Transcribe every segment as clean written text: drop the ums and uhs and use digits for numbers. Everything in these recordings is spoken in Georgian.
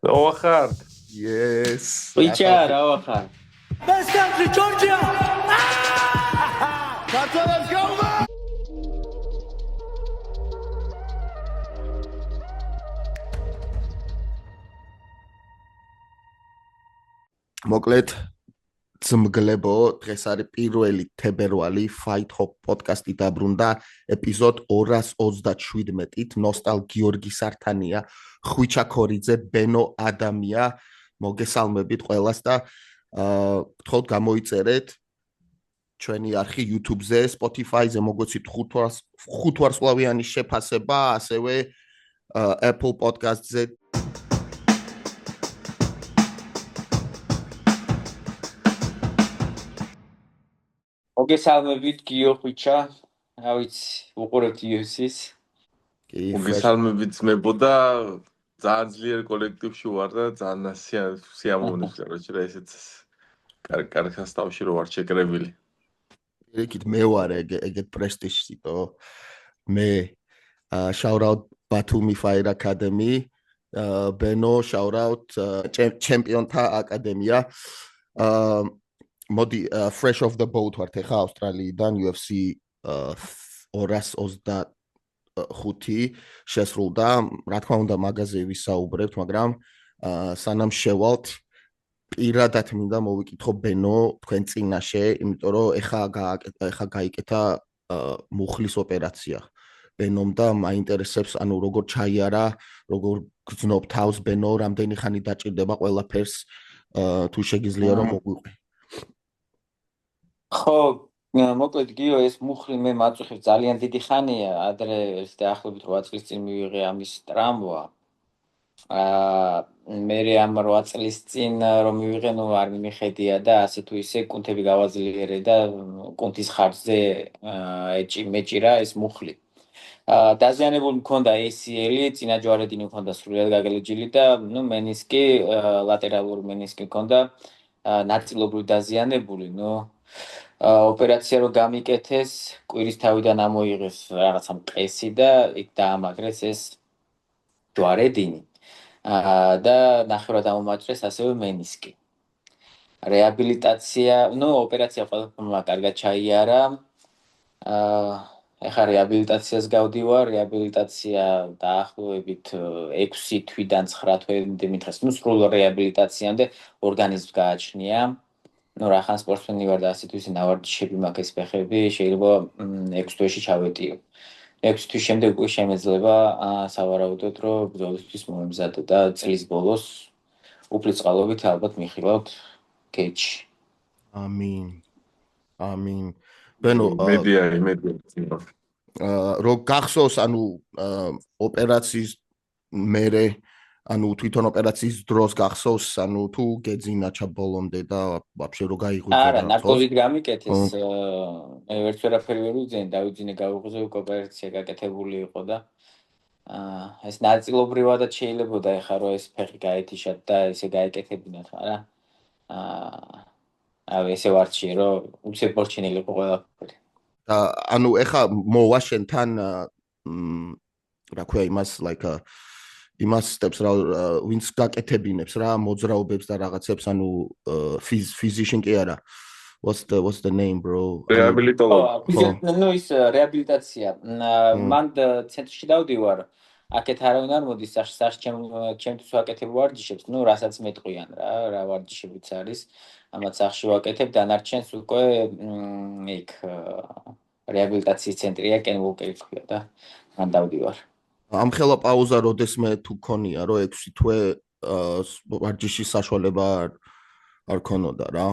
Oaxaca. Yes. Richard, Oaxaca. Best country, Georgia! Let's go, man! მოკლედ ძმგლებო, დღეს არის პირველი თებერვალი Fight Hop პოდკასტი დაბრუნდა ეპიზოდ 237-ით. ნოსტალ გიორგი სართანია, ხვიჩა ქორიძე, ბენო ადამია, მოგესალმებით ყველას და გთხოვთ გამოიწერეთ ჩვენი არხი YouTube-ზე, Spotify-ზე მოგოცით 5 ვარსკვლავიანი შეფასება, ასევე Apple Podcast-ზე. მოგესალმებით გიო ხვიჩა, რა ვიცი, უყურებთ UFC-ს. მოგესალმებით ძმებო და ძალიან ძლიერ კოლექტივში ვარ და ძალიან სიამოვნებს რა ესეც კარგ სასტავში რო ვარ შეკრებილი. Იქით მე ვარ ეგეთ პრესტიჟსიტო. მე shout out Batumi Fire Academy, Beno shout out ჩემპიონთა აკადემია. მოდი fresh off the boat ვართ ახლა ავსტრალიიდან UFC 225 შესრულდა. რა თქმა უნდა მაგაზე ვისაუბრებთ, მაგრამ სანამ შევალთ პირადად მინდა მოვიკითხო ბენო თქვენ წინაშე, იმიტომ რომ ეხა გაიკეთა მუხლის ოპერაცია. ბენომ და მაინტერესებს, ანუ როგორ ჩაიარა, როგორ გრძნობ თავს ბენო, რამდენი ხანი დაჭირდება ყველაფერს, თუ შეგიძლია რომ მოგვიყვე. ხო, მოკლედ გიო, ეს მუხლი მე მაწუხებ ძალიან დიდი ხანია, ადრე დაახლოებით 8 წლის წინ მივიღე ამის ტრამვა. მე ამ 8 წლის წინ რომ მივიღე, ნუ არ მიმეხედია და ასე თუ ისე კუნთები გავაძლიერე და კუნთის ხარჯზე მეჭირა ეს მუხლი. დაზიანებული მქონდა ACL-ი, წინა ჯვარედინი მქონდა სრულად გაგელეჯილი და ნუ მენისკი, ლატერალური მენისკი მქონდა ნაწილობრივ დაზიანებული, ნუ ოპერაცია რო გამიკეთეს, კვირის თავიდან ამოიღეს რაღაცა მყესი და იქ დაამაგრეს ეს ჯვარედინი. და ნახევრად ამომაჭრეს ასევე მენისკი. რეაბილიტაცია, ნუ ოპერაცია ყველაფერმა კარგად ჩაიარა. ეხლა რეაბილიტაციას გავდივარ, რეაბილიტაცია დაახლოებით 6 თვიდან 9 თვემდე მითხეს, ნუ სრულ რეაბილიტაციამდე ორგანიზმს გააჩნია. ნუ რახან სპორტსმენი ვარ და ასე თუ ისე ნავარჯიშები მაქვს ეს ფეხები, შეიძლება 6 თვეში ჩავეტიო. 6 თვის შემდეგ უკვე შემეძლება სავარაუდოდ რომ ბრძოლისთვის მომემზადო და წლის ბოლოს უფლისწყალობით ალბათ მიხილავთ კეჩი. ამინ. ბენო, მედია. რო გახსოვს, ანუ ოპერაციის მერე, ანუ თვითონ ოპერაციის დროს გახსოვს, ანუ თუ გეძინა ბოლომდე და ვაფშე რო გაიღვიძე. არა, ნარკოზით გამიკეთეს, მე ვერც ვერაფერი ვერ ვიძინე, დავიძინე გავიღვიძე, ოპერაცია გაკეთებული იყო და ეს ნაწილობრივადაც შეიძლებოდა ეხლა რომ ეს ფეხი გაეთიშათ და ესე გაეკეთებინათ, მაგრამ ესე ვარჩიე რომ უცებ მორჩენილი იყო ყველაფერი. და ანუ ეხლა მოვა შენთან რა ქვია იმას steps რა ვინც გაკეთებინებს რა მოძრაობებს და რაღაცებს, ანუ physician კი არა. What's the name, bro? რეაბილიტოლოგი. ნუ ის რეაბილიტაცია. მან ცენტრში დავდივარ. აქეთ არავინ არ მოდის სახში ჩემთვის ვაკეთებ ვარჯიშებს, ნუ რასაც მეტყვიან რა ვარჯიშებიც არის. ამათ სახში ვაკეთებ, დანარჩენს უკვე იქ რეაბილიტაციის ცენტრია, კენვოკერი ქვია და მან დავდივარ. ამხელა პაუზა როდესმე თუ ქონია, რომ 6 თვე ვარჯიშის საშუალება არ ქონოდა რა.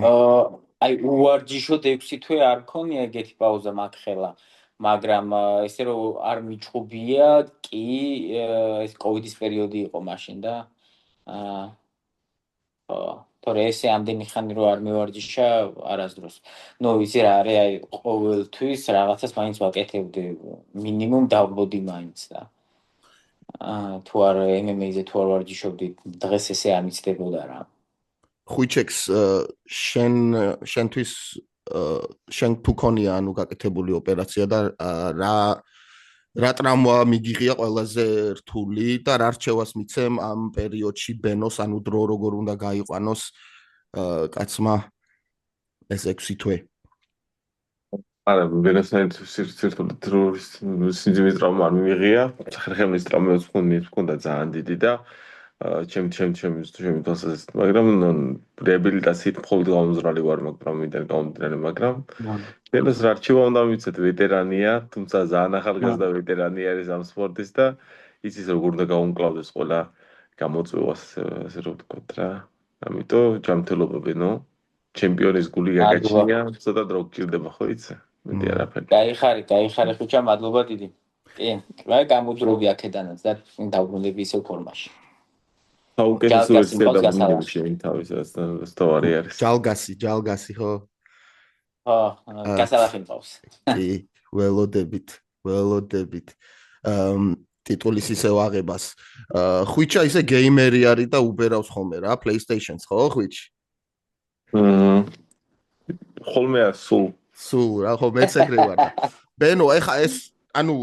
აი უვარჯიშოთ 6 თვე არ ქონია ეგეთი პაუზა მაგხელა, მაგრამ ესე რომ არ მიჩხუბია, კი ეს კოვიდის პერიოდი იყო მაშინ და თორე ესე ამდენი ხანი რო არ მივარჯიშა არასდროს. ნუ ვიცი რა არის, აი ყოველთვის რაღაცას მაინც ვაკეთებდი, მინიმუმ დავბოდი მაინც და თუ არ MMA-ზე თუ არ ვარჯიშობდი, დღეს ესე არ მიცდებოდა რა. ხვიჩექს შენთვის შენ თუ ქონია ანუ გაკეთებული ოპერაცია და რა ტრამვა მიგიღია ყველაზე რთული და რა რჩევას მიცემ ამ პერიოდში ბენოს, ანუ დრო როგორ უნდა გაიყვანოს კაცმა ეს 6 თვე. არა, ბენოსაით სირთულე დროის სიმძიმის ტრაუმა არ მიიღია, ხერხემლის ტრაუმაც მქონდა ძალიან დიდი და ჩემი თვალსაზრისით, მაგრამ რეაბილიტაციით მხოლოდ გამომზრალი ვარ მაგ გამომდინარე, მაგრამ ბენოს რა რჩევა უნდა მიცეთ, ვეტერანია, თუმცა ძალიან ახალგაზრდა ვეტერანი არის ამ სპორტის და იცის როგორ უნდა გაუმკლავდეს ყველა გამოწვევას, ასე რომ ვთქვათ რა. ამიტომ ჯანმრთელობა ბენო, ჩემპიონის გული გაგაჩნია, ცოტა დრო გჭირდება ხო იცი? მეტი არაფერი. გაიხარე ხუჭა, მადლობა დიდი. კი, რა გამოდროვი აქედანაც და დავბრუნდები ისევ ფორმაში. საუკეთესო ვერსია დაბრუნებული შენ თავისაც სთავარი არის. ჯალგასი ხო? ხო, გასალახი მყავს. კი, ველოდებით. ტიტულის ისევ აღებას. ხვიჩა ისე გეიმერი არის და უბერავს ხოლმე რა, PlayStation-ს ხო, ხვიჩი? ხოლმე სულ რა, ხო მეც ეგრე ვარ. ბენო, ეხა ეს, ანუ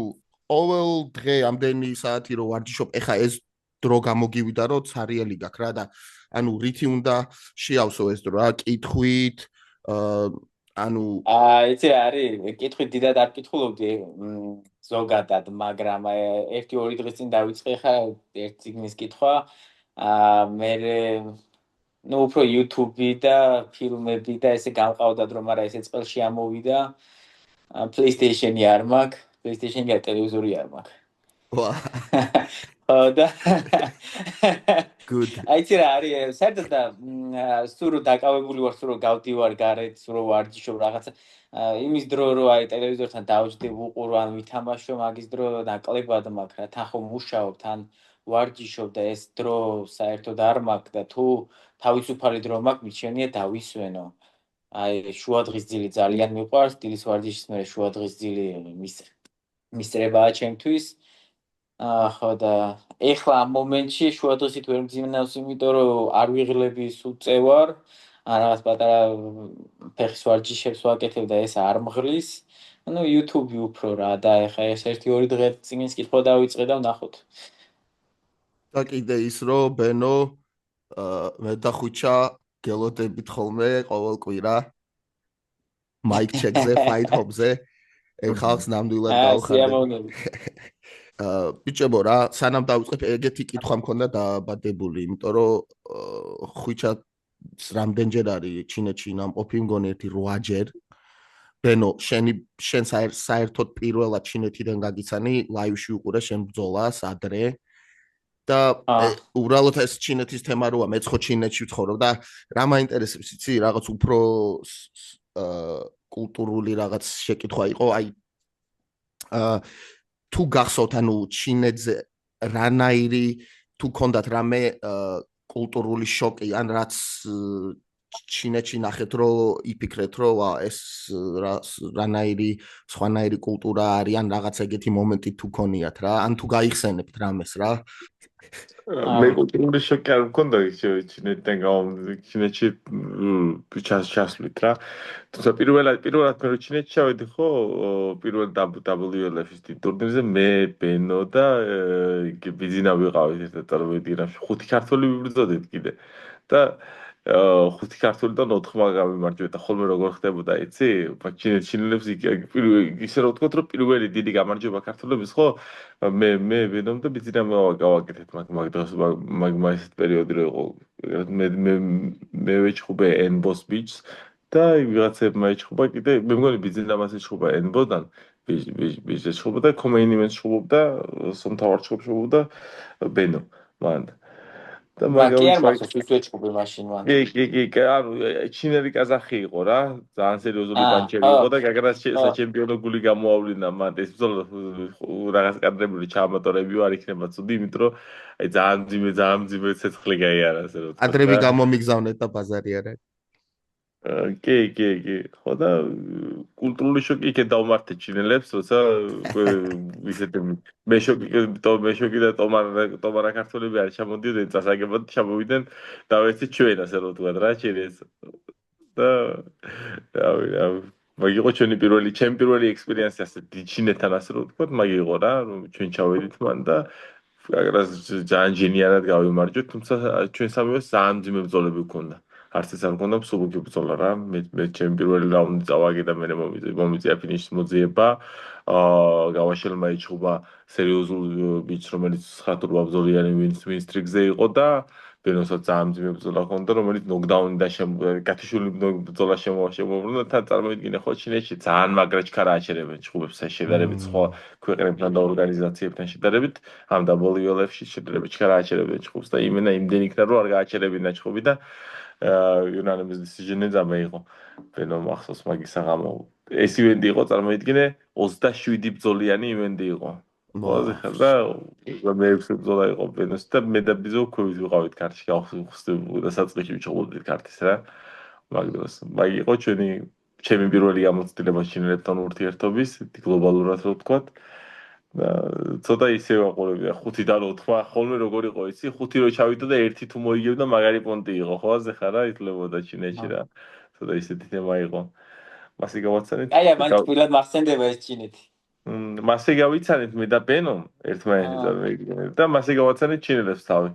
ყოველ დღე ამდენი საათი რო ვარჯიშობ, ეხა ეს დრო გამოგივიდა, რომ ცარიელი გაქვს რა და ანუ რითი უნდა შეავსო ეს დრო რა, კითხვით, ანუ იცი რა არის, კითხვით დიდად არ კითხულობდი ზოგადად, მაგრამ 1-2 დღის წინ დავიწყე ხა ერთ ციგნის კითხვა, მე ნუ უფრო YouTube-ი და ფილმები და ესე გამყავდათ რომ არა ესე წელში ამოვიდა PlayStation-ი არ მაქვს, PlayStation-ი და ტელევიზორი არ მაქვს. და good. აიცი რა არის, საერთოდ და სულ რო დაკავებული ვარ, სულ რო გავდივარ გარეთ, სულ რო ვარჯიშობ რაღაცა, იმის დრო რო აი ტელევიზორთან დავჯდე ვუყურო ან ვითამაშო, მაგის დრო ნაკლებად მაქვს რა, თან ხომ მუშაობ, თან ვარჯიშობ და ეს დრო საერთოდ არ მაქვს და თუ თავისუფალი დრო მაქვს, მიჩვენია დავისვენო. აი შუადღის ძილი ძალიან მიყვარს, დილის ვარჯიშის მერე შუადღის ძილი მისწრებაა ჩემთვის. ხო და ეხლა ამ მომენტში შუადღისით ვერ მძიმნავს, იმიტომ რომ არ ვიღლები სულ წევარ, რაღაც პატარა ფეხის ვარჯიშებს ვაკეთებ და ეს არ მღლის. ანუ YouTube-ი უფრო რა და ეხლა ეს 1-2 დღე წინ კითხვა დავიწყე და ვნახოთ. და კიდე ის რომ ბენო მე და ხვიჩა გელოდებით ხოლმე ყოველ კვირა მაიკ ჩეკზე, ფაით ჰობზე ხალხს ნამდვილად გავხარდები. ბიჭებო რა, სანამ დავიწყებ ეგეთი კითხვა მქონდა დაბადებული, იმიტომ რომ ხვიჩა რამდენჯერ არის ჩინეთში ნამყოფი, მგონი 8-ჯერ. ბენო, შენ საერთოდ პირველად ჩინეთიდან გაგიცანი, ლაივში უყურე შენ ბრძოლას ადრე. და უბრალოდ ეს ჩინეთის თემა როა, მეც ხო ჩინეთში ვცხოვრობ და რა მაინტერესებს, იცი, რაღაც უფრო კულტურული რაღაც შეკითხვა იყო, აი თუ გახსოვთ, ანუ ჩინეთზე რანაირი თუ ქონდათ რამე კულტურული შოკი, ან რაც ჩინეთში ნახეთ, რომ იფიქრეთ, რომ ეს რანაირი სხვანაირი კულტურა არის, ან რაღაც ეგეთი მომენტი თუ ქონიათ რა, ან თუ გაიხსენებთ რამეს რა. მე კულტურული შოკი არ მქონდა ჩინეთიდან ჩინეთში ჩასვლით რა. თუმცა პირველად მე რო ჩინეთში ჩავედი ხო, პირველ WLF-ის ტურნირზე მე ბენო და ბიზინა ვიყავით ერთად წარმოვიდგინე, 5 ქართველი ვიბრძოდით კიდე. და 5 ქართული და 4 გამიმარჯვეთ და ხოლმე როგორ ხდებოდა, იცი? ჩინელებს ისე რომ ვთქვათ, რომ პირველი დიდი გამარჯვება ქართველების ხო? მე ვენომ და ბიზინა გავაკეთეთ მაგ დროს მაგ ეს პერიოდი რო იყო. მე ვეჭხუბე Enbos Beach და ვიღაცებმა ეჭხუბა კიდე, მე მგონი ბიზინა მას ეჭხუბა Enbos-დან. ბიჭი ეჭხუბა და Khomeini-მენს ეჭხუბა, სომთავარ ეჭხუბა ბენო მან. და მაგალითად კი არ მახსოვს ის ეჭხუბი მაშინ მან. კი, ანუ ჩინელი კაზახი იყო რა, ძალიან სერიოზული პანჩერი იყო და გაგრას საჩემპიონო გული გამოავლინა მან. ეს ბრძოლა რაღაც კადრები ჩაამატორები არ იქნება ცუდი, იმიტომ რომ აი ძალიან მძიმე ცეცხლი გაიარა, ასე რომ. კადრები გამომიგზავნეთ და ბაზარი არა. კი, ხო და კულტურული შოკი იქ დავმართე ჩინელებს, როცა ისეთი მე შოკი და ტომარა ქართველები არ ჩამოდიოდნენ, წასაგებად ჩამოვიდნენ და ვეცი ჩვენ, ასე რომ ვთქვათ რა, ჩინეს. და რავი. მაგ იყო ჩვენი პირველი ექსპერიენსი ასე ჩინეთთან ასე რომ ვთქვათ, მაგ იყო რა, რომ ჩვენ ჩავედით მან და აგრას ძალიან ჯენიარად გავიმარჯვეთ, თუმცა ჩვენ სამივეს ძალიან მძიმე ბრძოლები გქონდა. არც ეს არ მქონდა მსუბუქი ბრძოლა რა. მე ჩემი პირველი რაუნდი წავაგე და მე მომიწია ფინიშის მოძიება. გავაშელმა იჩხუბა სერიოზულ ბიჭს, რომელიც 9 ტურბაბრძოლიანი win streak-ზე იყო და ბენოსაც ძალიან მძიმე ბრძოლა ჰქონდა, რომელიც ნოკდაუნი და გათიშული ბრძოლა შემოუბრუნდა. თან წარმოიდგინე ხო ჩინეთში ძალიან მაგრა ჩქარა აჩერებენ ჩხუბებს შედარებით სხვა ქვეყნებთან და ორგანიზაციებთან შედარებით ამ WLF-ში შედარებით ჩქარა აჩერებენ ჩხუბს და იმენა იმდენი იქნა რომ არ გააჩერებინა ჩხუბი და unanimous decision-ი წამეიღო. ბენო მახსოვს მაგის აღამო. ეს ივენტი იყო წარმოიდგინე 27 ბრძოლიანი ივენტი იყო. ყველაზე ხარდა მე-6 ბრძოლა იყო ბენოს და მე და ბიზო ქვევით ვიყავით კარტში გავხსნებულ და საწყისში ვიჩხუბდით კარტის რა. მაგ დროს მაგ იყო ჩემი პირველი გამოცდილება ჩინელებთან ურთიერთობის გლობალურად რო ვთქვათ. და ცოტა ისე ვაყურებია 5-დან 4 ხოლმე როგორ იყო იცი 5 რო ჩავიდო და 1 თუ მოიგებდა მაგარი პონტი იყო ხო ასე ხარა ითვლებოდა ჩინეთში რა. ცოტა ისეთი თემა იყო. მასე გავაცანით. აი მან თბილად მახსენდება ეს ჩინეთი. მასე გავიცანით მე და ბენო ერთმანეთს და მასე გავაცანით ჩინელებს თავი.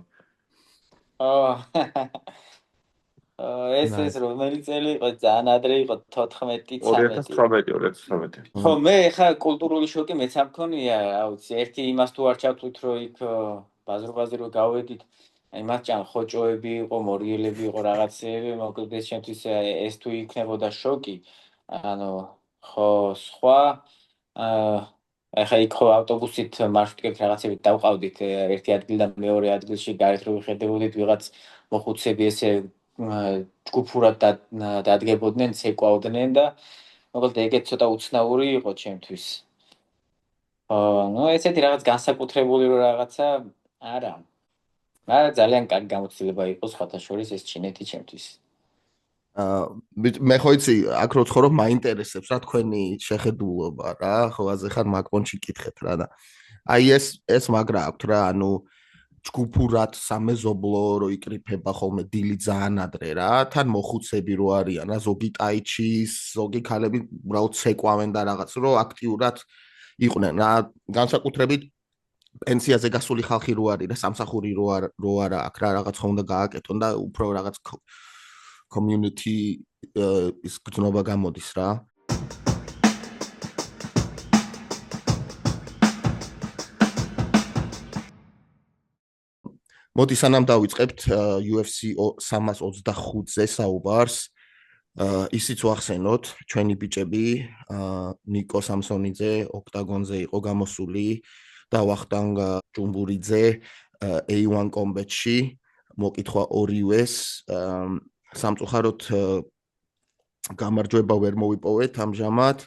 ეს რომელი წელი იყო ძალიან ადრე იყო 14-13. 2013. ხო მე ხა კულტურული შოკი მეც ამ მქონია, აუცი ერთი იმას თუ არ ჩავთვლით რომ იქ ბაზრო გავედით. აი მასჭან ხოჭოები იყო, მორიელები იყო რაღაცეები, მოკლედ ეს ჩემთვის ეს თუ იქნებოდა შოკი. ანუ ხო სხვა ახლა იქ ხო ავტობუსით მარშრუტკით რაღაცებით დავყავდით ერთი ადგილიდან მეორე ადგილში გარეთ რო ვიხედებოდით ვიღაც მოხუცები ესე ჯგუფურად დადგებოდნენ, ცეკვავდნენ და მოკლედ ეგეც ცოტა უცნაური იყო ჩემთვის. ნუ ესეთი რაღაც განსაკუთრებული რაღაცა არა. მაგრამ ძალიან კარგი გამოცდილება იყო სხვათა შორის ეს ჩინეთი ჩემთვის. მე ხო იცი აქ რო ცხოვრობ მაინტერესებს რა თქვენი შეხედულობა რა ხო აზე ხარ მაგპონჩი კითხეთ რა და აი ეს მაგრა აქვს რა ანუ ჯგუფურად სამეზობლო რო იკრიფება ხოლმე დილი ძალიან ადრე რა თან მოხუცები რო არიან რა ზოგი ტაიჩის ზოგი ქალები უბრალოდ ცეკვავენ და რაღაც რო აქტიურად იყვნენ რა განსაკუთრებით პენსიაზე გასული ხალხი რო არის რა სამსახური რო არა აქ რა რაღაც ხომ უნდა გააკეთონ და უფრო რაღაც community is გწნობა გამოდის რა. მოდი სანამ დავიწყებთ UFC 325-ზე საუბარს, ისიც ვახსენოთ, ჩვენი ბიჭები, ნიკო სამსონიძე ოქტაგონზე იყო გამოსული და ვახტანგ ჯუმბურიძე A1 Combat-ში მოკითხვა ორივეს სამწუხაროდ გამარჯვება ვერ მოვიპოვეთ ამჟამად,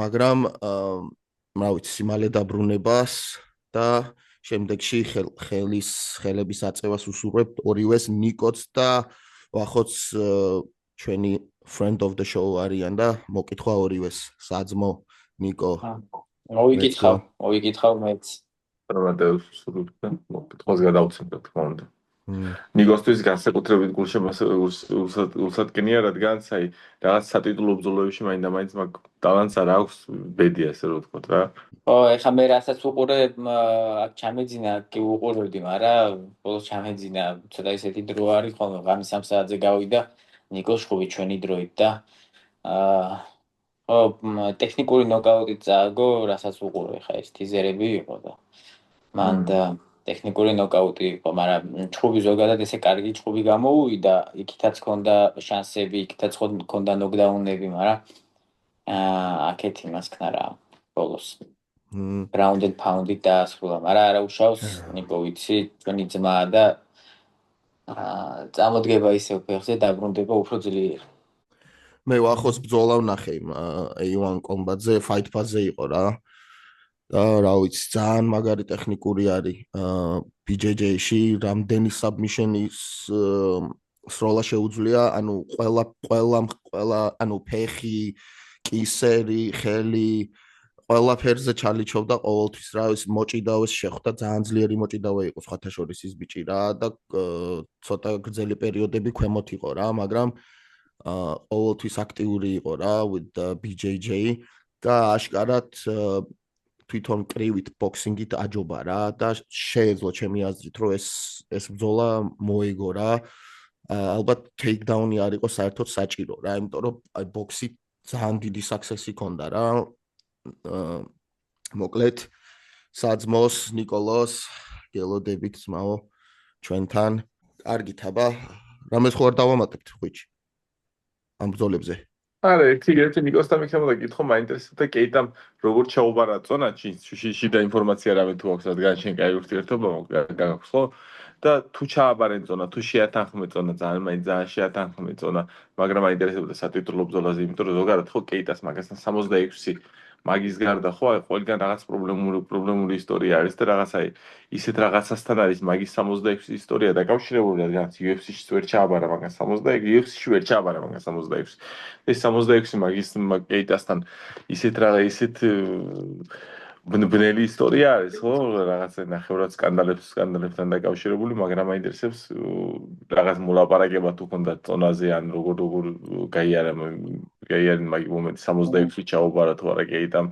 მაგრამ რა ვიცი, სიმალე დაბრუნებას და შემდეგში ხელების აწევას უსურვებთ ორივეს ნიკოც და ვახოც ჩვენი friend of the show არიან და მოკითხვა ორივეს საძმო ნიკო. მოვიკითხავ მეც. რამადეus უსურვებთ და მოკითხვას გადავცემთ თქმა უნდა. ნიკოსთვის განსაკუთრებით გულსატკენია, რადგან აი რაღაც სატიტულო ბრძოლებში მაინდა-მაინც მაგ ტალანტს არ აქვს ბედი ასე რომ ვთქვათ რა. ეხლა მე რასაც უყურე აქ ჩამეძინა, კი უყურებდი, მაგრამ ბოლოს ჩამეძინა, ცოტა ისეთი დრო არის ხოლმე, ღამის 3 საათზე გავიდა ნიკოს შხუბი ჩვენი დროით და ტექნიკური ნოკაუტით წააგო, რასაც უყურე, ხა ეს ტიზერები იყო და მან და ტექნიკური ნოკაუტი იყო, მაგრამ ჩხუბი ზოგადად ესე კარგი ჩხუბი გამოუვიდა, იქითაც ჰქონდა შანსები, იქითაც ჰქონდა ნოკდაუნები, მაგრამ აქეთ იმას ქნა რა ბოლოს. ground and pound-ით დაასრულა, მაგრამ არა უშავს ნიკო ვიცი, ჩვენი ძმაა და წამოდგება ისევ ფეხზე, დაბრუნდება უფრო ძლიერ. მე ვახოს ბრძოლა ვნახე იმ A1 Combat-ზე, Fight Pass-ზე იყო რა. და რა ვიცი, ძალიან მაგარი ტექნიკური არის. BJJ-ში რამდენი submission-ის სროლა შეუძლია, ანუ ყველა ანუ ფეხი, კისერი, ხელი ყველაფერზე ჩალიჩობდა ყოველთვის რა ის მოჭიდავეს შეხვდა ძალიან ძლიერი მოჭიდავე იყო სხვათა შორის ის ბიჭი რა და ცოტა გრძელი პერიოდები ქვემოთ იყო რა მაგრამ ყოველთვის აქტიური იყო რა with the BJJ და აშკარად თვითონ კრივით ბოქსინგით აჯობა რა და შეეძლო ჩემი აზრით რომ ეს ბრძოლა მოიგო რა ალბათ ტეიქდაუნი არ იყო საერთოდ საჭირო რა იმიტომ რომ აი ბოქსი ძალიან დიდი საქსესი ჰქონდა რა მოკლედ საძმოს ნიკოლოს გელოდებით ძმაო ჩვენთან კარგით აბა რამეს ხო არ დავამატებთ ხვიჩი ამ ბრძოლებზე არა ერთი ნიკოსთან მიქნებოდა კითხო მაინტერესებდა კეიტამ როგორ ჩაუბარა წონაში შიდა ინფორმაცია რამე თუ აქვს რადგან შენ კაი ურთიერთობა გაქვს ხო და თუ ჩააბარენ წონა თუ შეათანხმე წონა ძალიან შეათანხმე წონა მაგრამ მაინტერესებდა სატიტულო ბრძოლაზე იმიტომ რომ ზოგადად ხო კეიტას მაგასთან 66 მაგის გარდა ხო აი ყველგან რაღაც პრობლემური ისტორია არის და რაღაც აი ისეთ რაღაცასთან არის მაგის 66 ისტორია დაკავშირებული რადგან UFC-ში ვერ ჩააბარა მაგას 66 UFC-ში ვერ ჩააბარა მაგას 66 ეს 66 მაგის კეიტასთან ისეთ ბნელი ისტორია არის ხო რაღაცა ნახევრად სკანდალებთან დაკავშირებული მაგრამ აინტერესებს რაღაც მოლაპარაკება თუ ქონდა წონაზე ან როგორ გაიარა მაგ მომენტი 66-ში ჩაუბარა თუ არა კეიტამ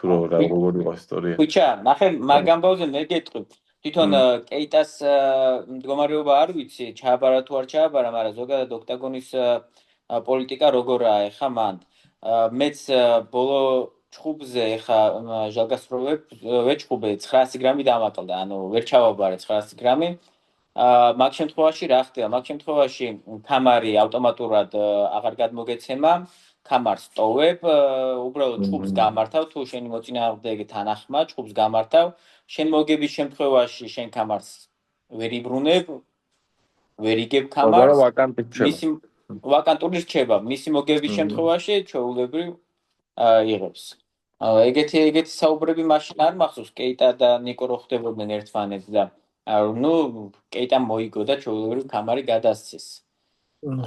თუ როგორ იყო ისტორია ხუჩა ნახე მაგ ამბავზე მე გეტყვი თვითონ კეიტას მდგომარეობა არ ვიცი ჩააბარა თუ არ ჩააბარა მაგრამ ზოგადად ოქტაგონის პოლიტიკა როგორაა ეხა მან მეც ბოლო ჩხუბზე ეხა ჟალგასროვებ ვეჩხუბე 900 გრამი დამაკლდა ანუ ვერ ჩავაბარე 900 გრამი მაგ შემთხვევაში რა ხდება მაგ შემთხვევაში კამარი ავტომატურად აღარ გადმოგეცემა კამარს ტოვებ უბრალოდ ჩხუბს გამართავ თუ შენი მოწინააღმდეგე თანახმა ჩხუბს გამართავ შენ მოგების შემთხვევაში შენ კამარს ვერ იბრუნებ ვერ იგებ კამარს ვაკანტური რჩება მისი მოგების შემთხვევაში ჩვეულებრივ იღებს ეგეთი საუბრები მაშინ არ მახსოვს კეიტა და ნიკო რო ხდებოდნენ ერთმანეთს და ნუ კეიტამ მოიგო და ჩვეულებრივ კამარი გადასცეს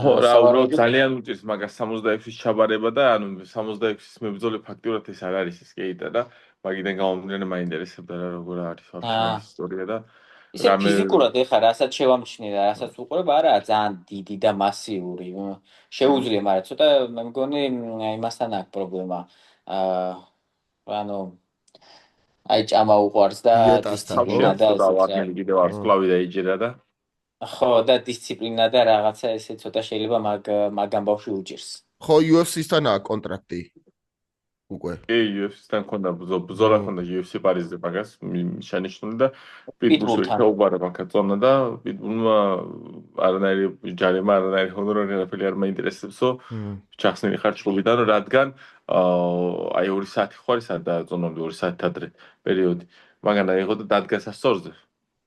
ხო რა უბრალოდ ძალიან უჭირს მაგას 66-ის ჩაბარება და ანუ 66-ის მებრძოლი ფაქტიურად ეს არ არის ეს კეიტა და მაგიდან გამომდინარე მაინტერესებდა რა როგორ არის ვაფშე ისტორია და ისე ფიზიკურად ეხა რასაც შევამჩნიე და რასაც უყურებ არაა ძალიან დიდი და მასიური შეუძლია მაგრამ ცოტა მე მგონი იმასთან აქვს პრობლემა ანუ აი ჭამა უყვარს და დისციპლინა და ვაკელი კიდევ არც კლავი დაიჯერა და ხო და დისციპლინა და რაღაცა ესე ცოტა შეიძლება მაგ ამბავში უჭირს ხო UFC-სთანაა კონტრაქტი უკვე UFC-სთან ქონდა ბრძოლა ქონდა UFC პარიზზე მაგას შენიშნული და პიტბულს შეუბარა მაგა წონა და პიტბულმა არანაირი ჯარიმა არანაირი ჰონორარი არაფერი არ მაინტერესებსო ჩახსნილი ხარ ჩხუბიდან რადგან აი 2 საათი ხო არის და წონამდე 2 საათი ადრე პერიოდი მაგან აიღო და დადგა სასწორზე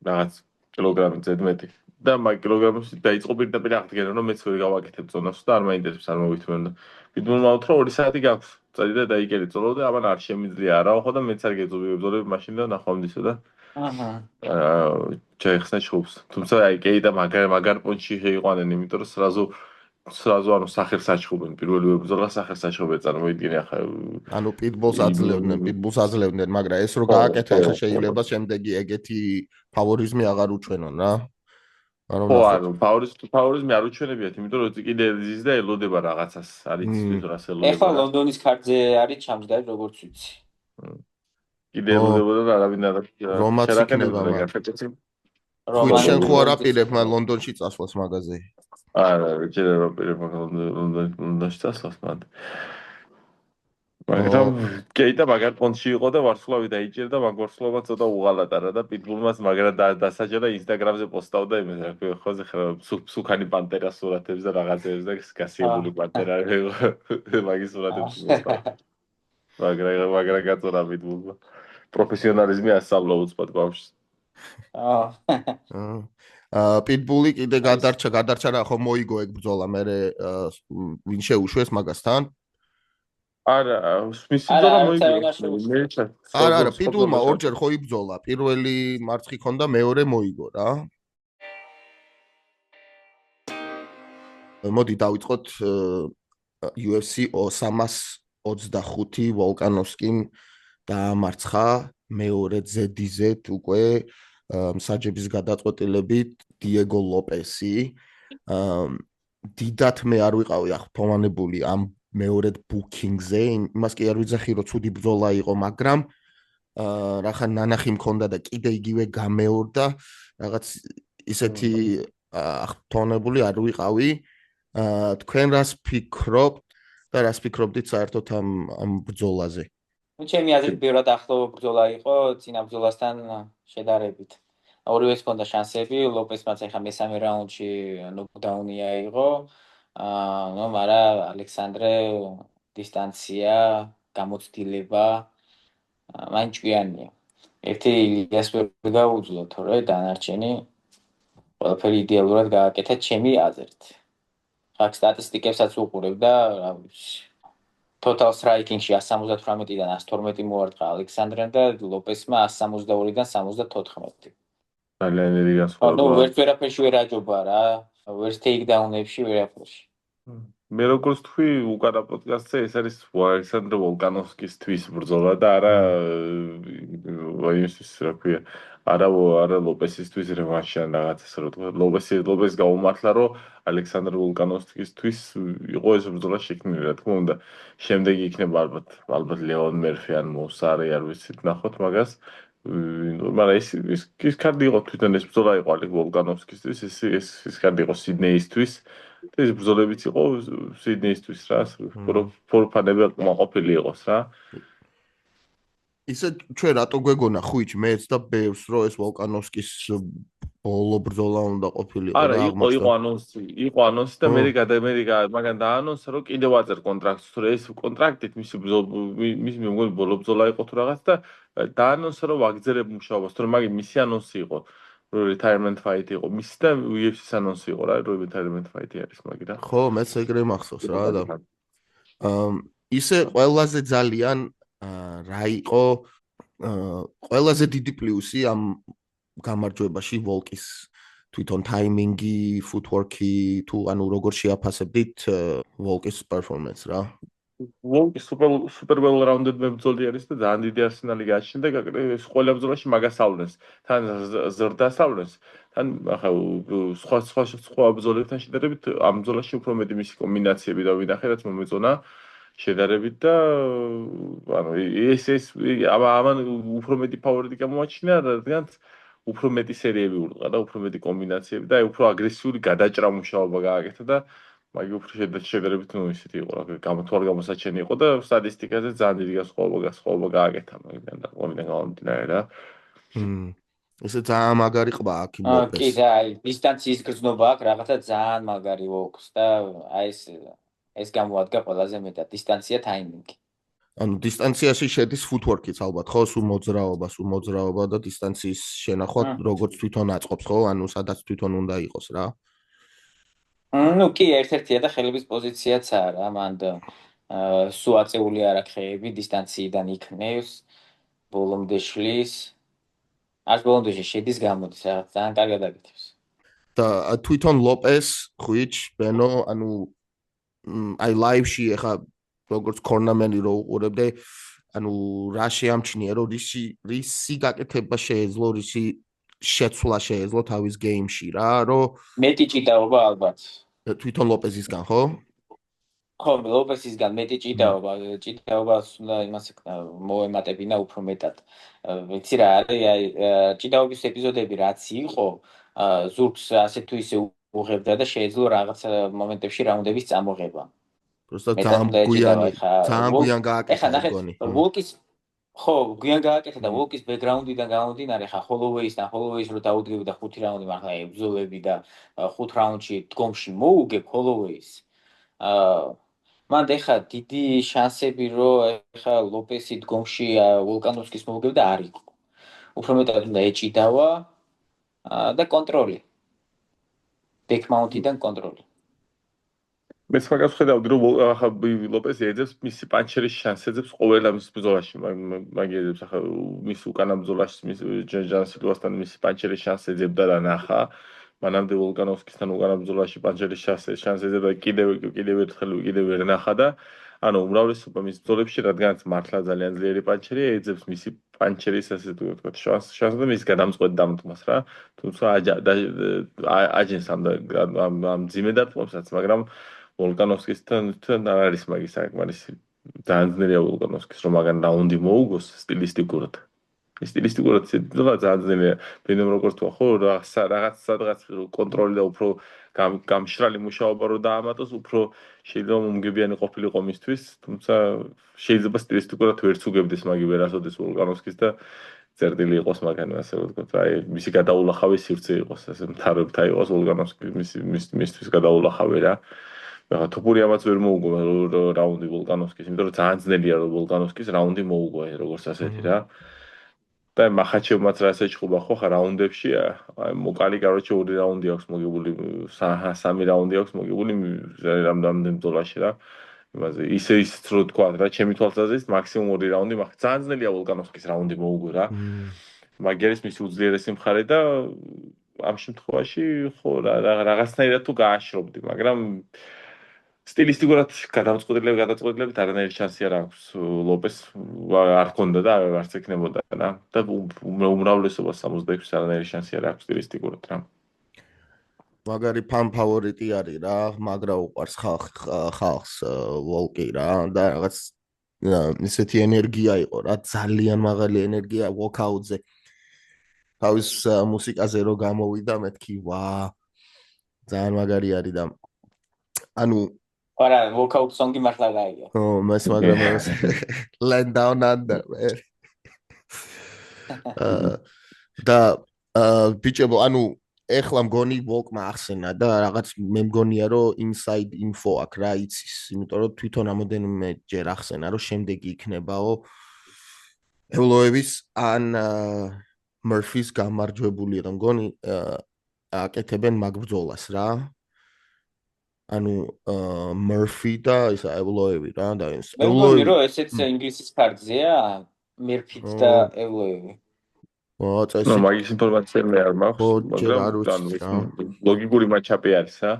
რაღაც კილოგრამი ზედმეტი და მაგ კილოგრამს დაიწყო პირდაპირ აღდგენა რომ მეც ვერ გავაკეთებ წონას და არ მაინტერესებს არ მოვითმენ და პიტბულმა უთხრა 2 საათი გაქვს წადი და დაიგერი წოლო და ამან არ შემიძლია არაო ხო და მეც არ გეძობებდები მაშინ და ნახვამდისო და ჩაიხსნა ჩხუბს თუმცა აი კეიტა მაგარ პონჩი შეიყვანენ იმიტომ რომ სრაზუ ანუ სახერს აჩხუბენ პირველი ბრძოლა სახერს აჩხუბენ წარმოიდგინე ახლა ანუ პიტბულს აძლევდნენ მაგრამ ეს რო გააკეთა ხა შეიძლება შემდეგი ეგეთი ფავორიზმი აღარ უჩვენონ რა ანუ ფავორიზმი არ უჩვენებიათ იმიტომ რომ კიდე ზის და ელოდება რაღაცას არის თვითონ ასე ელოდება ეხლა ლონდონის კარტზე არის ჩამჯდარი როგორც ვიცი კიდე ელოდებოდა და არავინ არ რომაც იქნება შენ ხო არ აპირებ მან ლონდონში წასვლას მაღაზიაზე არა ჯერ არ აპირებ ლონდონში წასვლას მაგრამ კეიტა მაგარ პონჩი იყო და ვარსკვლავი დაიჭერა და მაგ ვარსკვლავმა ცოტა უღალატარა და პიტბულმას მაგრამ დასაჯა და ინსტაგრამზე პოსტავდა იმას რა ქვია ხო სუქანი პანტერა სურათებს და რაღაცებს და გასიებული პანტერა მაგის სურათებს პოსტავდა მაგრამ გაწოდა პიტბულმა პროფესიონალიზმი ასწავლა უცბად ბავშვს პიტბული კიდე გადარჩა რა ხო მოიგო ეგ ბრძოლა მე ვინ შეუშვეს მაგასთან არა მისი ბრძოლა მოიგო არა პიტბულმა ორჯერ ხო იბრძოლა პირველი მარცხი ქონდა მეორე მოიგო რა მოდი დავიწყოთ UFC 325 ვოლკანოვსკიმ დაამარცხა მეორე ZDZ უკვე მსაჯების გადაწყვეტილებით დიეგო ლოპესი დიდათ მე არ ვიყავი ახთოვანებული ამ მეორედ ბუქინგზე, იმას კი არ ვიძახი, რომ ცუდი ბრძოლა იყო, მაგრამ რახან ნანახი მქონდა და კიდე იგივე გამეორდა, რაღაც ისეთი ახთოვანებული არ ვიყავი. თქვენ რას ფიქრობთ და რას ფიქრობდით საერთოდ ამ ბრძოლაზე? ჩემი აზრით ბევრად ახლო ბრძოლა იყო წინა ბრძოლასთან შედარებით. ორივეს ჰქონდა შანსები, ლოპესმაც ახლა მესამე რაუნდში ნოკდაუნი აიღო. ნუ მაგრამ ალექსანდრე დისტანცია, გამოცდილება მან ჭკვიანია. ერთი ილიას ვერ გაუძლო, თორე დანარჩენი ყველაფერი იდეალურად გააკეთა ჩემი აზრით. ხა სტატისტიკებსაც უყურებ და რა ვიცი. Total striking-ში 178-დან 112 მოარტყა ალექსანდრემ და ლოპესმა 162-დან 74. ძალიან დიდი განსხვავება. ნუ ვერაფერში ვერ აჯობა რა, ვერც ტეიქდაუნებში ვერაფერში. მე როგორც თქვი, უკანა პოდკასტზე ეს არის ალექსანდრე ვოლკანოვსკისთვის ბრძოლა და არა იმისთვის რა ქვია, არა ლოპესისთვის რევანში ან რაღაც ასე რომ თქვა. ლოპეს გაუმართლა, რომ ალექსანდრე ვოლკანოვსკისთვის იყო ეს ბრძოლა შექმნილი, რა თქმა უნდა. შემდეგ იქნება ალბათ ლეონ მერფი ან მოსარე, არ ვიცით, ნახოთ მაგას. მაგრამ ის კარდი იყო თვითონ ეს ბრძოლა იყო ალექ ვოლკანოვსკისთვის, ეს კარდი იყო სიდნეისთვის. ეს ბრძოლებიც იყო სიდნეისთვის რა, ფორფანები ყოფილი იყოს რა. ისე ჩვენ რატო გვეგონა ხუიჩ მეც და ბევრს რომ ეს ვოლკანოვსკის ბოლო ბრძოლა უნდა ყოფილიყო და იყო ანონსი და მე მაგან დაანონსა რომ კიდევ აწერ კონტრაქტს, თუ ეს კონტრაქტით მისი მე მგონი ბოლო ბრძოლა იყო თუ რაღაც და დაანონსა რომ ვაგრძელებ მუშაობას, თორემ მაგ მისი ანონსი იყო. retirement fight იყო მის და UFC-ს ანონსი იყო რა, რომ retirement fight-ი არის მაგი რა. ხო, მეც ეგრე მახსოვს რა და ისე ყველაზე ძალიან რა იყო ყველაზე დიდი პლუსი ამ გამარჯვებაში ვოლკის თვითონ ტაიმინგი, ფუტვორკი, თუ ანუ როგორ შეაფასებდით ვოლკის პერფორმანს რა. ვოლკი super well rounded ბრძოლა არის და ძალიან დიდი არსენალი გააჩნდა და ეს ყველა ბრძოლაში მაგას ავლენს. თან ზრდას ავლენს. თან ახლა სხვა ბრძოლებთან შედარებით ამ ბრძოლაში უფრო მეტი მისი კომბინაციები და ვინახე რაც მომეწონა შედარებით და ანუ ეს ამან უფრო მეტი ფავორიტი გამოაჩინა, რადგან უფრო მეტი სერიები ურყა და უფრო მეტი კომბინაციები და უფრო აგრესიული გადაჭრა მუშაობა გააკეთა და მაგი უფრო შედარებით ნუ ისეთი იყო რა, გამოსაჩენი იყო და სტატისტიკაზე ძალიან დიდი განსხვავება გააკეთა მაგიდან და ყოველდღე გამომდინარე რა. ესე ძალიან მაგარი ყვა აქ იმ ლოპეს. კი და აი დისტანციის გრძნობა აქვს რაღაცა ძალიან მაგარი ვოქს და აი ეს გამოადგა ყველაზე მეტად დისტანცია ტაიმინგი. ანუ დისტანციაში შედის ფუტვორკიც ალბათ ხო, სულ მოძრაობა და დისტანციის შენახვა როგორც თვითონ აწყობს ხო, ანუ სადაც თვითონ უნდა იყოს რა. ნუ კი ერთ-ერთია და ხელების პოზიციაცაა რა, მან სულ აწეული არ აქვს ხეები, დისტანციიდან იქნევს, ბოლომდე შლის. არც ბოლომდე შედის გამოდის რაღაც ძალიან კარგად აკეთებს. და თვითონ ლოპეს, ხუიჩ, ბენო, ანუ აი ლაივში ახლა როგორც კორნამენი რო უყურებდე, ანუ რა შეამჩნია რომ რისი გაკეთება შეეძლო, რისი შეცვლა შეეძლო თავის გეიმში რა, რომ მეტი ჭიდაობა ალბათ. თვითონ ლოპესისგან ხო? ხო, ლოპესისგან მეტი ჭიდაობას უნდა იმას მოემატებინა უფრო მეტად. ვიცი რა არის, აი ჭიდაობის ეპიზოდები რაც იყო, ზურგს ასე თუ ისე უღებდა და შეეძლო რაღაც მომენტებში რაუნდების წამოღება. Просто ძალიან გვიან გააკეთა გონი. ვოლკის ხო, გვიან გააკეთა და ვოლკის ბექგრაუნდიდან გამომდინარე, ხა ჰოლოვეის რო დაუდგები და 5 რაუნდი მართლა ებრძოლები და 5 რაუნდში დგომში მოუგებ ჰოლოვეის. მან ეხა დიდი შანსები რომ ეხა ლოპესი დგომში ვოლკანოვსკის მოუგებ და არ იყო. უფრო მეტად უნდა ეჭიდავა და კონტროლი. ბექმაუნტიდან კონტროლი. მეც მაგას ხედავდი რომ ახლა ლოპესი ეძებს მისი პანჩერის შანსს ეძებს ყველა მის ბრძოლაში მაგი ეძებს ახლა მის უკანა ბრძოლაში მის ჯან სილვასთან მისი პანჩერის შანსს ეძებდა და ნახა მანამდე ვოლკანოვსკისთან უკანა ბრძოლაში პანჩერის შანსს ეძებდა კიდევ ერთხელ ვერ ნახა და ანუ უმრავლესობა მის ბრძოლებში რადგანაც მართლა ძალიან ძლიერი პანჩერია ეძებს მისი პანჩერის ასე თუ ვთქვათ, შანსი და მის გადამწყვეტ დამტვას რა. თუმცა აჯენს ამ ძიმე დარტყმებსაც, მაგრამ ვოლკანოვსკისთან არ არის მაგის საკმარისი. ძალიან ძნელია ვოლკანოვსკის რომ მაგან რაუნდი მოუგოს სტილისტიკურად. სტილისტიკურად ძალიან ძნელია. ბენომ როგორც თქვა, ხო, რაღაც სადღაც კონტროლი და უფრო გამშრალი მუშაობა რო დაამატოს, უფრო შეიძლება მომგებიანი ყოფილიყო მისთვის, თუმცა შეიძლება სტილისტიკურად ვერც უგებდეს მაგი ვერასოდეს ვოლკანოვსკის და წერტილი იყოს მაგან ასე ვთქვათ, აი მისი გადაულახავი სივრცე იყოს, ასე მთავრებთა იყოს ვოლკანოვსკის მისთვის გადაულახავი რა. რა თოპური ამაც ვერ მოუგო რაუნდი ვოლკანოვსკის, იმიტომ რომ ძალიან ძნელია რომ ვოლკანოვსკის რაუნდი მოუგო როგორც ასეთი რა. და მახაჩევმაც რა შეჭხობა ხო ხა რაუნდებში, აი მოკალი короче 2 რაუნდი აქვს მოგებული, 3 რაუნდი აქვს მოგებული რამდენიმე ბრძოლაში რა. იმაზე ისე რო თქვა რა, ჩემი თვალსაზრისით მაქსიმუმ 2 რაუნდი მაგ ძალიან ძნელია ვოლკანოვსკის რაუნდი მოუგო რა. მაგერის მისი უძლიერესი მხარე და ამ შემთხვევაში ხო რაღაცნაირად თუ გააშრობდი, მაგრამ სტილისტიკურად გადაწყვეტილებით არანაირი შანსი არ აქვს ლოპეს არ ქონდა და არც ეკნებოდა რა და უმრავლესობას 66 არანაირი შანსი არ აქვს სტილისტიკურად რა. მაგარი ფან ფავორიტი არის რა, მაგრა უყარს ხალხს ვოლკი რა და რაღაც ისეთი ენერგია იყო რა, ძალიან მაღალი ენერგია ვოკაუტზე. თავის მუსიკაზე რო გამოვიდა მეთქი ვა ძალიან მაგარი არის და ანუ არა ვოკაუტ სონგი მართლა გაიგო. ო მას მაგრამ land down under და ბიჭებო ანუ ეხლა მგონი ვოლკმა ახსენა და რაღაც მე მგონია რომ inside info აქვს რა იცის, იმიტომ რომ თვითონ ამოდენიმე ჯერ ახსენა რომ შემდეგი იქნებაო ევლოევის ან მერფის გამარჯვებული რა მგონი აკეთებენ მაგ ბრძოლას რა. ანუ მერფი და ისა ევლოევი რა და ევლოევი რო ესეც ინგლისის ფარგზეა მერფით და ევლოევი. ნუ მაგის ინფორმაცია მე არ მაქვს, მაგრამ ლოგიკური მაჩაპი არის რა.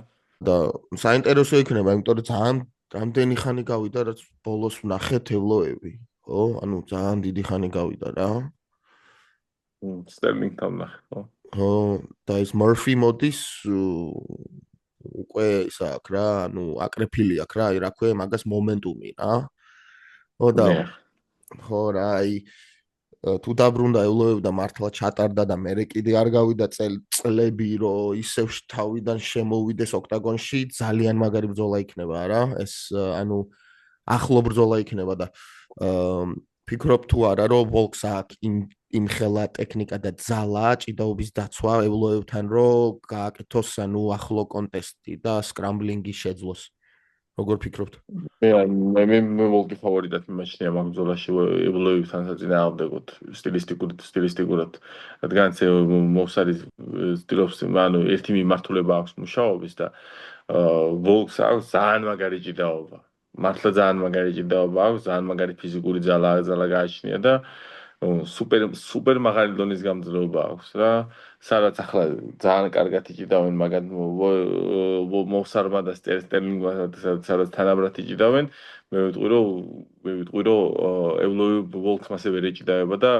და საინტერესო იქნება, იმიტომ რომ ძალიან რამდენი ხანი გავიდა, რაც ბოლოს ვნახეთ ევლოევი, ხო? ანუ ძალიან დიდი ხანი გავიდა რა. სტერლინგთან ვნახე, ხო? ხო, და ის მერფი მოდის უკვე ისა აქვს რა, ანუ აკრეფილი აქვს რა, რა ქვია, მაგას მომენტუმი რა. ხო და ხო რა, აი თუ დაბრუნდა ევლოევი და მართლა ჩატარდა და მე კიდე არ გავიდა წლები რომ ისევ თავიდან შემოვიდეს ოქტაგონში, ძალიან მაგარი ბრძოლა იქნება რა. ეს ანუ ახლო ბრძოლა იქნება და ფიქრობ თუ არა რომ ვოლკს აქვს იმხელა ტექნიკა და ძალა ჭიდაობის დაცვა ევლოევთან რომ გააკეთოს ანუ ახლო კონტესტი და სკრამბლინგი შეძლოს. როგორ ფიქრობთ? მე ვოლკი ფავორიტად მიმაჩნია მაგ ბრძოლაში ევლოევთან საწინააღმდეგოდ სტილისტიკურად, რადგან მოვსარი სტილობს, ანუ ერთი მიმართულება აქვს მუშაობის და ვოლკს აქვს ძალიან მაგარი ჭიდაობა. მართლა ძალიან მაგარი ჭიდაობა აქვს, ძალიან მაგარი ფიზიკური ძალა გააჩნია და სუპერ მაღალი დონის გამძლეობა აქვს რა. სადაც ახლა ძალიან კარგად იჭიდავენ მაგათ მოვსარმა და სტერლინგმა სადაც თანაბრად იჭიდავენ. მე ვიტყვი რომ ევლოევი ვოლკს მასე ვერ ეჭიდავება და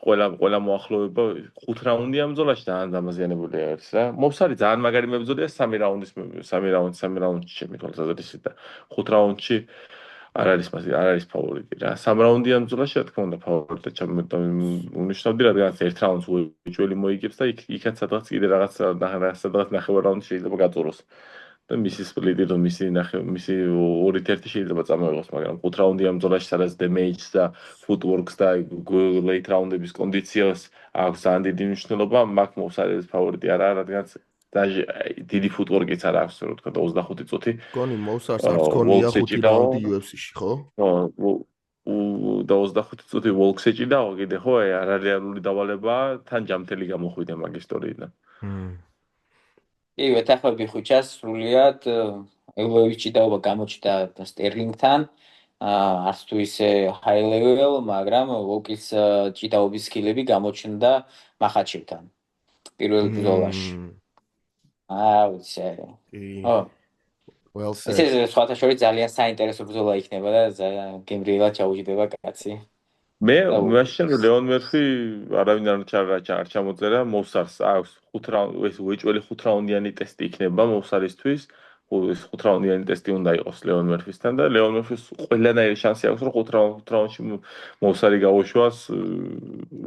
ყველა მოახლოება 5 რაუნდიან ბრძოლაში ძალიან დამაზიანებული არის რა. მოვსარი ძალიან მაგარი მებრძოლია 3 რაუნდში ჩემი თვალსაზრისით და 5 რაუნდში არ არის ფავორიტი რა. 3 რაუნდიან ბრძოლაში რა თქმა უნდა ფავორიტად უნიშნავდი, რადგან 1 რაუნდს უეჭველი მოიგებს და იქაც სადღაც კიდე რაღაც ნახევარ რაუნდი შეიძლება გაწუროს. და მისი სპლიტი და მისი 2-1 შეიძლება წამოიღოს, მაგრამ 5 რაუნდიან ბრძოლაში სადაც დემეიჯს და ფუტვორკს და ლეით რაუნდების კონდიციას აქვს ძალიან დიდი მნიშვნელობა, მაგ მოვსარის ფავორიტი არა, რადგან დიდი ფუტვორკიც არ აქვს, რო თქვა 25 წუთი. გონი მოვსარს აქვს გონია 5 რაუნდი UFC-ში, ხო? და 25 წუთი ვოლკს ეჭიდაო კიდე ხო, არარეალური დავალებაა, თან ჯამთელი გამოხვიდა მაგ ისტორიიდან. კი, ვეთახმები ხუჩას სრულიად ევლოევის ჭიდაობა გამოჩნდა სტერლინგთან, არც თუ ისე high level, მაგრამ ვოლკის ჭიდაობის სკილები გამოჩნდა მახაჩევთან პირველ ბრძოლაში. ვიცი. ო. Well said. ეს სხვათა შორის ძალიან საინტერესო ბრძოლა იქნება და გემრიელად ჩაუჯდება კაცი. მე მაშინ ლეონ მერფი არავინ არ ჩამოწერა მოვსარს აქვს 5 რაუნდი ეს უეჭველი 5 რაუნდიანი ტესტი იქნება მოვსარისთვის ეს 5 რაუნდიანი ტესტი უნდა იყოს ლეონ მერფისთან და ლეონ მერფის ყველანაირი შანსი აქვს რომ 5 რაუნდში მოვსარი გაუშვას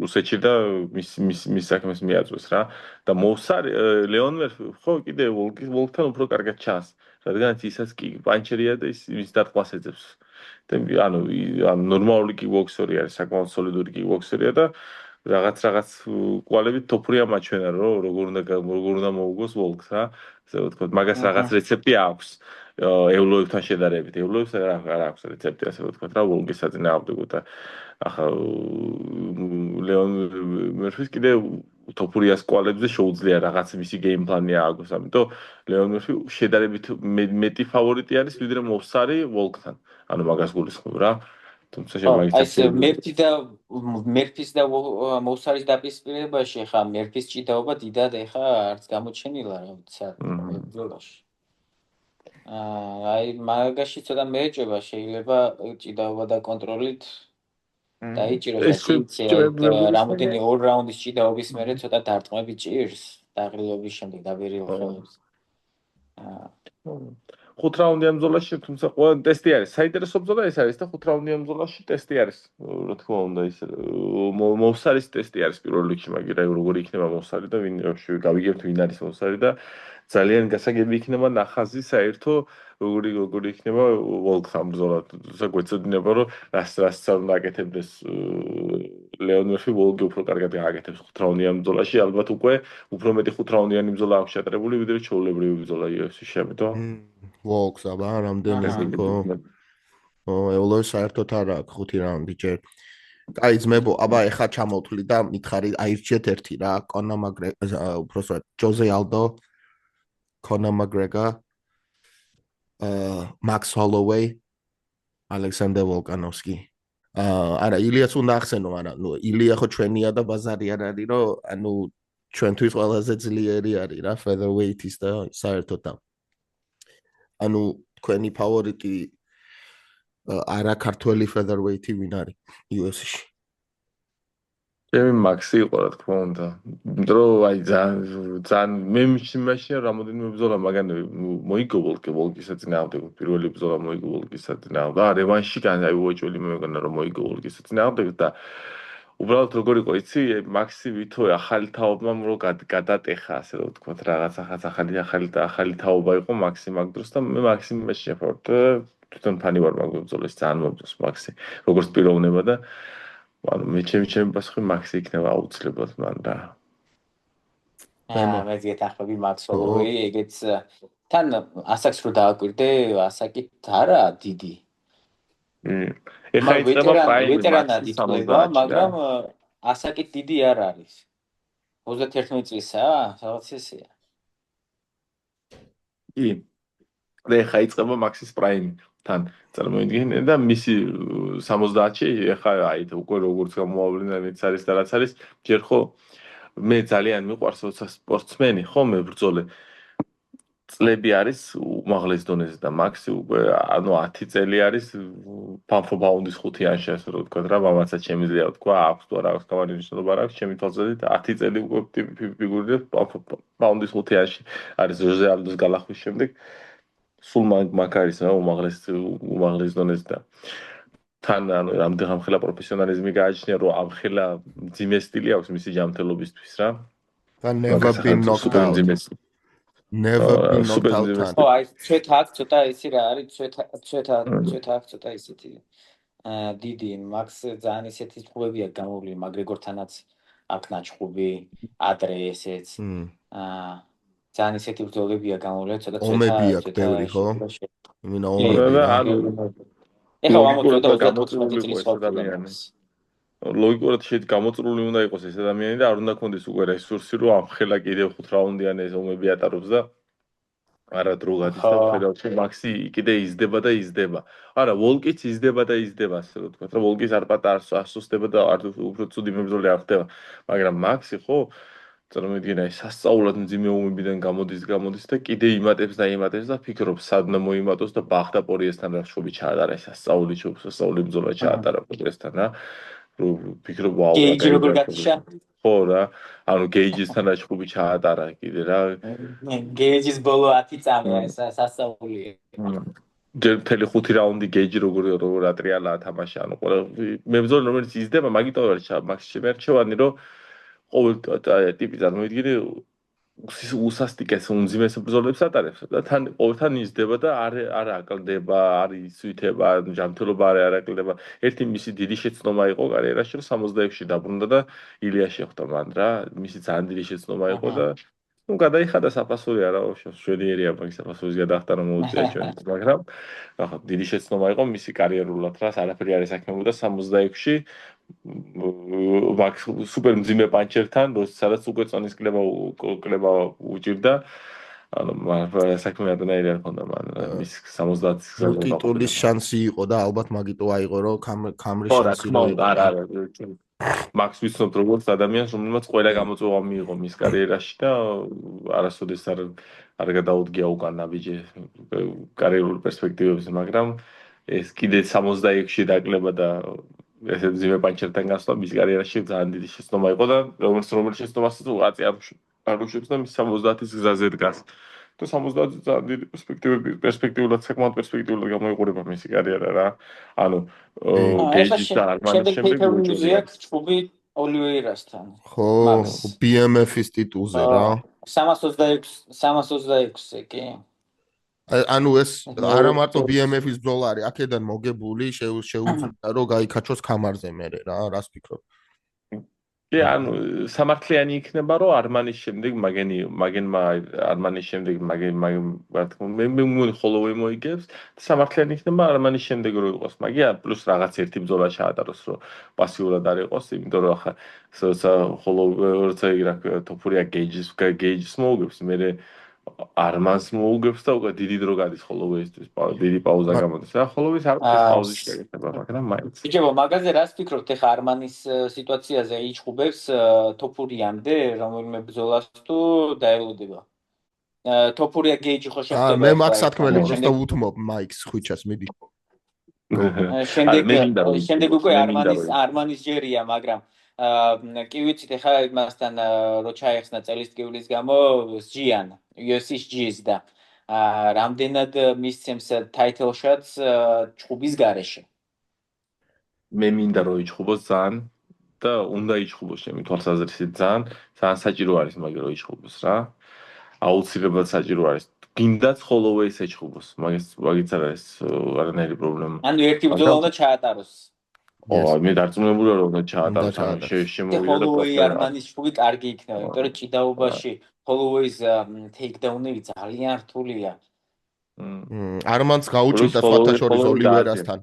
რუსეთში და მის საქმეს მიაწვეს რა და მოვსარი ლეონ მერფი ხო კიდე ვოლკთან უფრო კარგად ჩანს რადგანაც ისაც კი პანჩერია და ის დარტყმას ეძებს ანუ ნორმალური კიკბოქსერი არის, საკმაოდ სოლიდური კიკბოქსერია და რაღაც კვალებით თოფურია მაჩვენა, რომ როგორ უნდა მოუგოს ვოლკს რა. ასე ვთქვათ, მაგას რაღაც რეცეპტი აქვს. ევლოებთან შედარებით, ევლოებს არ აქვს რეცეპტი, ასე ვთქვათ რა, ვოლკის საწინააღმდეგო და ახლა ლეონ მერფის კიდე თოფურიას კვალებზე შეუძლია რაღაც მისი გეიმპლანი ააგოს, ამიტომ ლეონ მერფი შედარებით მეტი ფავორიტი არის, ვიდრე მოვსარი ვოლკთან. ანუ მაგას გულისხმობ რა. თუმცა შემაიცი მერფის და მოვსარის დაპირისპირებაში ხა მერფის ჭიდაობა დიდად ხა არც გამოჩენილა რა ვიცი ბრძოლაში. აი მაგაში ცოტა მეეჭება შეიძლება ჭიდაობა და კონტროლით დაიჭიროს რამოდენიმე 2 რაუნდის ჭიდაობის მერე ცოტა დარტყმები ჭირს დაღრილობის შემდეგ დაბერილ ხელებს. 5 რაუნდიან ბრძოლაში, თუმცა ყველა ტესტი არის. საინტერესო ბრძოლა ეს არის და 5 რაუნდიან ბრძოლაში ტესტი არის. რა თქმა უნდა, ის მოვსარის ტესტი არის პირველ რიგში, მაგრამ როგორი იქნება მოვსარი და ვინ გავიგებთ ვინ არის მოვსარი და ძალიან გასაგები იქნება ნახაზი საერთო როგორი იქნება ვოლკთან ბრძოლა. თუმცა გვეცოდინება რომ რას უნდა აკეთებდეს ლეონ მერფი ვოლკი უფრო კარგად გააკეთებს 5 რაუნდიან ბრძოლაში, ალბათ უკვე უფრო მეტი 5 რაუნდიანი ბრძოლა აქვს შეტარებული, ვიდრე ჩვეულებრივი ბრძოლა UFC-ში, ამიტომ ვოლკს აბა რამდენი ხო ევლოვის საერთოდ არ აქვს 5 რაუნდი ჯერ აი ძმებო აბა ეხა ჩამოვთვლი და მითხარი აირჩიეთ ერთი რა კონა მაგრეგა უბრალოდ ჯოზე ალდო კონა მაგრეგა მაქს ჰოლოვეი ალექსანდრ ვოლკანოვსკი არა ილიას უნდა ახსენო არა ნუ ილია ხო ჩვენია და ბაზარი არ არის რომ ანუ ჩვენთვის ყველაზე ძლიერი არის რა featherweight-ის და საერთოდ და ანუ თქვენი ფავორიტი არა ქართველი featherweight-ი ვინ არის UFC-ში? ჩემი მაქსი იყო რა თქმა უნდა. იმიტომ რომ აი ძალიან მე მაშინ რამოდენიმე ბრძოლა მაგან მოიგო ვოლკის საწინააღმდეგო პირველი ბრძოლა მოიგო ვოლკის საწინააღმდეგო. რევანში აი უეჭველი მე მეგონა რომ მოიგო ვოლკის საწინააღმდეგო და უბრალოდ როგორ იყო იცი მაქსი ვითო ახალი თაობა რო გადატეხა ასე რომ ვთქვათ რაღაც ახალი თაობა იყო მაქსი მაგ დროს და მე მაქსი მე შეფორდ თვითონ ფანი ვარ მაგ ბრძოლას ძალიან მომწონს მაქსი როგორც პიროვნება და ანუ მე ჩემი პასუხი მაქსი იქნება აუცილებლად მან და მე ზეთახები მაქსოვი ეგეც თან ასაკს რო დააკვირდე ასაკით არა დიდი ეხა იწყება ვეტერანად ითვლება, მაგრამ ასაკით დიდი არ არის. 31 წლისაა, რაღაც ესეა. კი. და ეხა იწყება მაქსის პრაიმი თან წარმოიდგინე და მისი 70-ში ეხა აი უკვე როგორც გამოავლინა მეც არის და რაც არის, ჯერ ხო მე ძალიან მიყვარს როცა სპორტსმენი ხო მე ბრძოლე წლები არის უმაღლეს დონეზე და მაქსი უკვე ანუ 10 წელი არის ფანფო ბაუნდის 5-იანში ასე რომ ვთქვა რა მამაცაც შემიძლია ვთქვა აქვს თუ არა აქვს კამარი ნიშნულობა არ აქვს ჩემი თვალსაზრისით 10 წელი უკვე ფიგურია ფანფო ბაუნდის 5-იანში არის ჟოზე ალდოს გალახვის შემდეგ სულ მაგ არის რა უმაღლეს დონეზე და თან ანუ რამდენიმე ხელა პროფესიონალიზმი გააჩნია რომ ამ ხელა ძიმე სტილი აქვს მისი ჯანმრთელობისთვის რა და never been knocked out never been knocked out ო აი ცოტა ისი რა არის ცოტა ისეთი დიდი მაქს ძალიან ისეთი ხუბებია გამოვლი მაგრეგორთანაც აქ ნაჩხუბი ადრე ესეც ძალიან ისეთი ბრძოლებია გამოვლი ცოტა ომებია ბევრი ხო იმენა ომები ეხლა ამოწოდა 34 წლის ადამიანს ლოგიკურად შეიძლება გამოწრული უნდა იყოს ეს ადამიანი და არ უნდა კონდეს უკვე რესურსი რომ ამ ხელა კიდევ 5 რაუნდიან ეს ომები ატარობს და არა დრო გადის და ხედავთ რომ მაქსი კიდე იზრდება და იზრდება. არა, ვოლკიც იზრდება და იზრდება, ასე რომ ვთქვათ, რა ვოლკის არ პატარს ასუსტდება და არ უფრო ცუდი მებრძოლი არ ხდება. მაგრამ მაქსი ხო წარმოიდგინე აი სასწაულად მძიმე ომებიდან გამოდის და კიდე იმატებს და ფიქრობს სადნა მოიმატოს და ბახ და პორიესთან რა შობი ჩაატარა სასწაული ბრძოლა ჩაატარა პორიესთან რა. ფიქრობ ვაუ გეიჯი როგორ გათიშა? ხო რა ანუ გეიჯისთან აჩხუბი ჩაატარა კიდე რა გეიჯის ბოლო 10 წამია ეს სასწაულია ჯერ მთელი 5 რაუნდი გეიჯი როგორ ატრიალა თამაში ანუ ყველა მე ბრძოლა რომელიც იზრდება მაგიტომ არის მაგ შემერჩევანი რომ ყოველ ტიპი წარმოიდგინე უსასტიკეს უმძიმეს ბრძოლებს ატარებს და თან ყოველთან იზრდება და არ აკლდება, არ იცვითება, ჯანმრთელობა არ აკლდება. ერთი მისი დიდი შეცდომა იყო კარიერაში, რომ 66-ში დაბრუნდა და ილია შეხვდა მან რა. მისი ძალიან დიდი შეცდომა იყო და ну გადაიხადა საფასური არა შვედიერია მაგის საფასურის გადახდა რომ მოუწია ჩვენს მაგრამ ახლა დიდი შეცდომა იყო მისი კარიერულად რა არაფერი არ ესაქმებოდა 66-ში მაგ სუპერ მძიმე პანჩერთან როდესაც უკვე წონის კლება უჭირდა ანუ მაგრამ საქმე ადანაირი არ ქონდა მან მის 70 ტიტულის შანსი იყო და ალბათ მაგიტო აიღო რომ კამრის შანსი რო იყო არა მაქს ვიცნობ როგორც ადამიანს რომელმაც ყველა გამოწვევა მიიღო მის კარიერაში და არასოდეს არ გადაუდგია უკან ნაბიჯი კარიერული პერსპექტივებზე მაგრამ ეს კიდე 66-ში დაკლება და ესე ძიმე პანჩერთან გასვლა მის კარიერაში ძალიან დიდი შეცდომა იყო და რომელიც შეცდომასაც უღაწი არ უშვებს და მის 70-ის გზაზე დგას და 70 ძალიან დიდი პერსპექტიულად საკმაოდ პერსპექტიულად გამოიყურება მისი კარიერა რა ანუ გეიჯის და არმანის შემდეგ უძიაკ ჩხუბი ოლივეირასთან ხო BMF-ის ტიტულზე რა 326-ზე კი ანუ ეს არა მარტო BMF-ის ბრძოლა არის აქედან მოგებული შეუძლია რომ გაიქაჩოს კამარზე მე რა რას ფიქრობ კი ანუ სამართლიანი იქნება რომ არმანის შემდეგ მაგენმა არმანის შემდეგ მე მგონი ხოლოვე მოიგებს და სამართლიანი იქნება არმანის შემდეგ რო იყოს მაგია პლუს რაღაც ერთი ბრძოლა ჩაატაროს რომ პასიურად არ იყოს იმიტომ რომ ახლა ხოლოვე როცა იგრა თოფურია გეიჯის მოუგებს მე არმანს მოუგებს და უკვე დიდი დრო გადის ხოლოვეისთვის დიდი პაუზა გამოდის და ხოლოვეს არ არის პაუზის შეგეცება მაგრამ მაინც ბიჭებო მაგაზე რას ფიქრობთ ეხა არმანის სიტუაციაზე იჩხუბებს თოფურიამდე რომელიმე ბრძოლას თუ დაელოდება თოფურია გეიჯი ხო შეხვდება მე მაგ სათქმელი просто უთმობ მაიქს ხუჩას მიდი შემდეგ უკვე არმანის ჯერია მაგრამ კი ვიცით ეხა იმასთან რო ჩაეხსნა წელის ტკივილის გამო სჯიან UFC-ს ჯის და რამდენად მისცემს title shots ჩხუბის გარეშე მე მინდა რომ იჩხუბოს ძალიან და უნდა იჩხუბოს ჩემი თვალსაზრისით ძალიან საჭირო არის მაგ რო იჩხუბოს რა აუცილებლად საჭირო არის გინდაც ხოლოვე ისე იჩხუბოს მაგიც არ არის არანაირი პრობლემა ანუ ერთი ბრძოლა უნდა ჩაატაროს ო მე დარწმუნებული ვარ რომ ჩაატაროს შემოვიდა და ხოლოვე არმანის ჩხუბი კარგი იქნება იმიტომ რომ ჭიდაობაში ხოლოვეის ტეიქდაუნები ძალიან რთულია არმანს გაუჭირდა სხვათა შორის ოლივერასთან